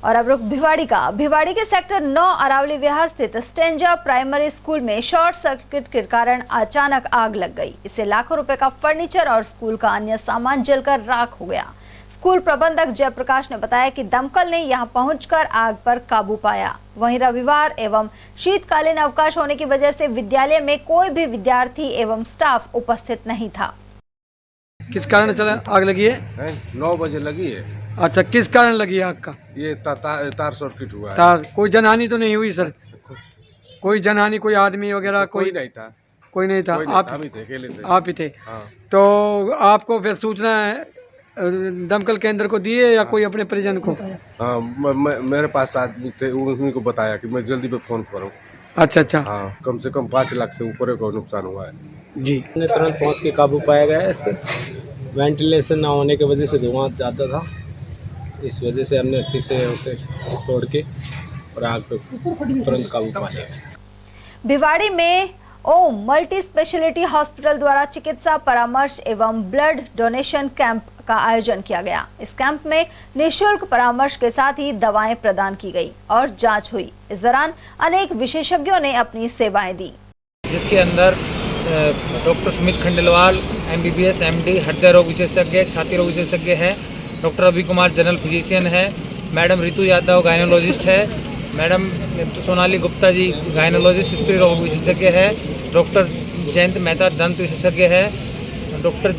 और अब रुक भिवाड़ी का। भिवाड़ी के सेक्टर 9 अरावली विहार स्थित स्टेंजा प्राइमरी स्कूल में शॉर्ट सर्किट के कारण अचानक आग लग गई। इससे लाखों रुपए का फर्नीचर और स्कूल का अन्य सामान जलकर राख हो गया। स्कूल प्रबंधक जयप्रकाश ने बताया कि दमकल ने यहां पहुंचकर आग पर काबू पाया। वहीं रविवार एवं शीतकालीन अवकाश होने की वजह से विद्यालय में कोई भी विद्यार्थी एवं स्टाफ उपस्थित नहीं था। किस कारण चला आग लगी है? 9 बजे लगी है। अच्छा, किस कारण लगी आग का? ये तार सर्किट हुआ है। तार, कोई जनहानि तो नहीं हुई सर? कोई जनहानि, कोई आदमी वगैरह कोई नहीं था? कोई नहीं था। आप ही थे, अकेले थे। आप ही थे। तो आपको फिर सूचना दमकल केंद्र को दिए या कोई अपने परिजन को? मेरे पास आदमी थे, उन्हीं को बताया कि मैं जल्दी पे फोन करूं। अच्छा अच्छा। हाँ, कम से कम 5 लाख से ऊपर का नुकसान हुआ है जी। तुरंत पहुंच के काबू पाया गया है। इस पर वेंटिलेशन ना होने की वजह से धुआं ज़्यादा था, इस वजह से हमने शीशे उसे तोड़ के और आग पे तुरंत काबू पाया। भिवाड़ी में ओम मल्टी स्पेशलिटी हॉस्पिटल द्वारा चिकित्सा परामर्श एवं ब्लड डोनेशन कैंप का आयोजन किया गया। इस कैंप में निःशुल्क परामर्श के साथ ही दवाएं प्रदान की गई और जांच हुई। इस दौरान अनेक विशेषज्ञों ने अपनी सेवाएं दी, जिसके अंदर doctor Sumit Khandelwal MBBS MD हृदय रोग विशेषज्ञ, छाती रोग विशेषज्ञ है, डॉक्टर अभी कुमार जनरल फिजिशियन है, मैडम रितु यादव गायनोलॉजिस्ट है, मैडम सोनाली गुप्ता जी गायनोलॉजिस्ट स्त्री रोग विशेषज्ञ है, डॉक्टर जयंत मेहता दंत विशेषज्ञ है, डॉक्टर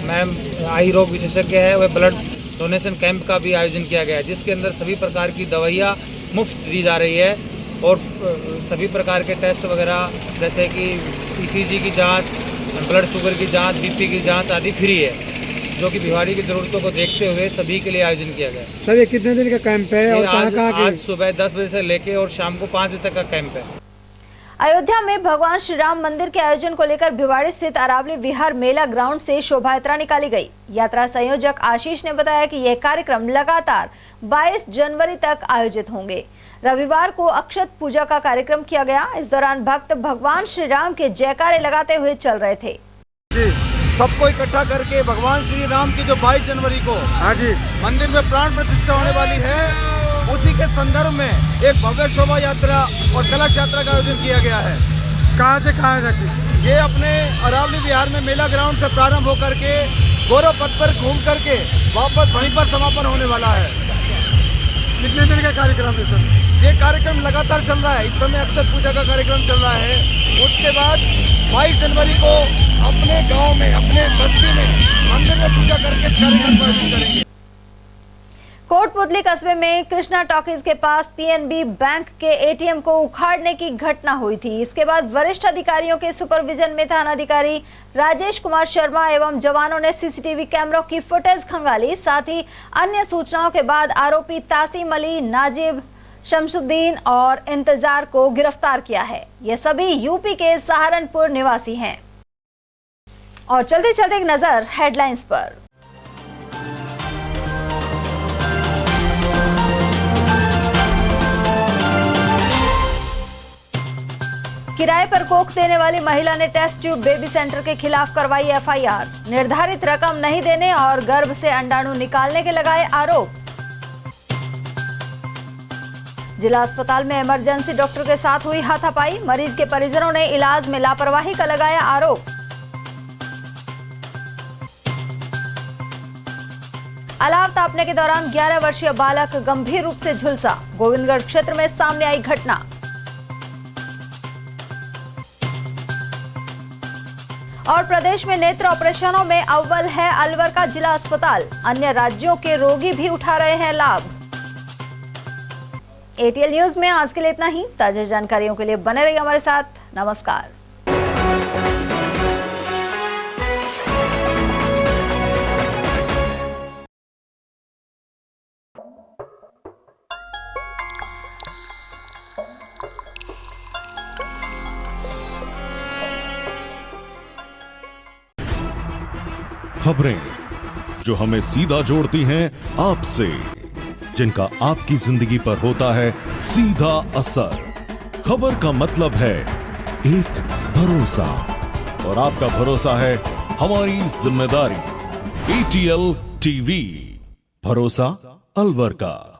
मैम आई रोग विशेषज्ञ है। वह ब्लड डोनेशन कैंप का भी आयोजन किया गया है, जिसके अंदर सभी प्रकार की दवाइयाँ मुफ्त दी जा रही है और सभी प्रकार के टेस्ट वगैरह जैसे कि ECG की जांच, ब्लड शुगर की जांच, BP की जांच आदि फ्री है, जो कि भिवाड़ी की ज़रूरतों को देखते हुए सभी के लिए आयोजन किया गया। सर, ये कितने दिन का कैंप है और कहाँ आज सुबह 10 बजे से लेके और शाम को 5 बजे तक का कैंप है। अयोध्या में भगवान श्री राम मंदिर के आयोजन को लेकर भिवाड़ी स्थित अरावली विहार मेला ग्राउंड से शोभा यात्रा निकाली गई। यात्रा संयोजक आशीष ने बताया कि यह कार्यक्रम लगातार 22 जनवरी तक आयोजित होंगे। रविवार को अक्षत पूजा का कार्यक्रम किया गया। इस दौरान भक्त भगवान श्री राम के जयकारे लगाते हुए चल रहे थे। सबको इकट्ठा करके भगवान श्री राम की जो 22 जनवरी को मंदिर में प्राण प्रतिष्ठा होने वाली है, उसी के संदर्भ में एक भव्य शोभा यात्रा और कलश यात्रा का आयोजन किया गया है। कहाँ से कहाँ तक? ये अपने अरावली विहार में मेला ग्राउंड से प्रारंभ होकर के गौरव पथ पर घूम करके वापस वहीं पर समापन होने वाला है। कितने दिन का कार्यक्रम है सर? ये कार्यक्रम लगातार चल रहा है। इस समय अक्षत पूजा का कार्यक्रम चल रहा है। उसके बाद 22 जनवरी को अपने गांव में, अपने बस्ती में मंदिर में पूजा करके कार्यक्रम आयोजित करेंगे। कोटपुतली कस्बे में कृष्णा टॉकीज के पास पीएनबी बैंक के एटीएम को उखाड़ने की घटना हुई थी। इसके बाद वरिष्ठ अधिकारियों के सुपरविजन में थानाधिकारी राजेश कुमार शर्मा एवं जवानों ने सीसीटीवी कैमरों की फुटेज खंगाली। साथ ही अन्य सूचनाओं के बाद आरोपी तासीम अली, नाजिब, शमसुद्दीन और इंतजार को गिरफ्तार किया है। ये सभी यूपी के सहारनपुर निवासी हैं। और चलते चलते एक नजर हेडलाइंस पर। किराए पर कोक देने वाली महिला ने टेस्ट ट्यूब बेबी सेंटर के खिलाफ करवाई एफआईआर। निर्धारित रकम नहीं देने और गर्भ से अंडाणु निकालने के लगाए आरोप। जिला अस्पताल में इमरजेंसी डॉक्टर के साथ हुई हाथापाई। मरीज के परिजनों ने इलाज में लापरवाही का लगाया आरोप। अलाव तापने के दौरान 11 वर्षीय बालक गंभीर रूप से झुलसा। गोविंदगढ़ क्षेत्र में सामने आई घटना। और प्रदेश में नेत्र ऑपरेशनों में अव्वल है अलवर का जिला अस्पताल। अन्य राज्यों के रोगी भी उठा रहे हैं लाभ। एटीएल न्यूज में आज के लिए इतना ही। ताजा जानकारियों के लिए बने रहिए हमारे साथ। नमस्कार। खबरें जो हमें सीधा जोड़ती हैं आपसे, जिनका आपकी जिंदगी पर होता है सीधा असर। खबर का मतलब है एक भरोसा, और आपका भरोसा है हमारी जिम्मेदारी। एटीएल टीवी, भरोसा अलवर का।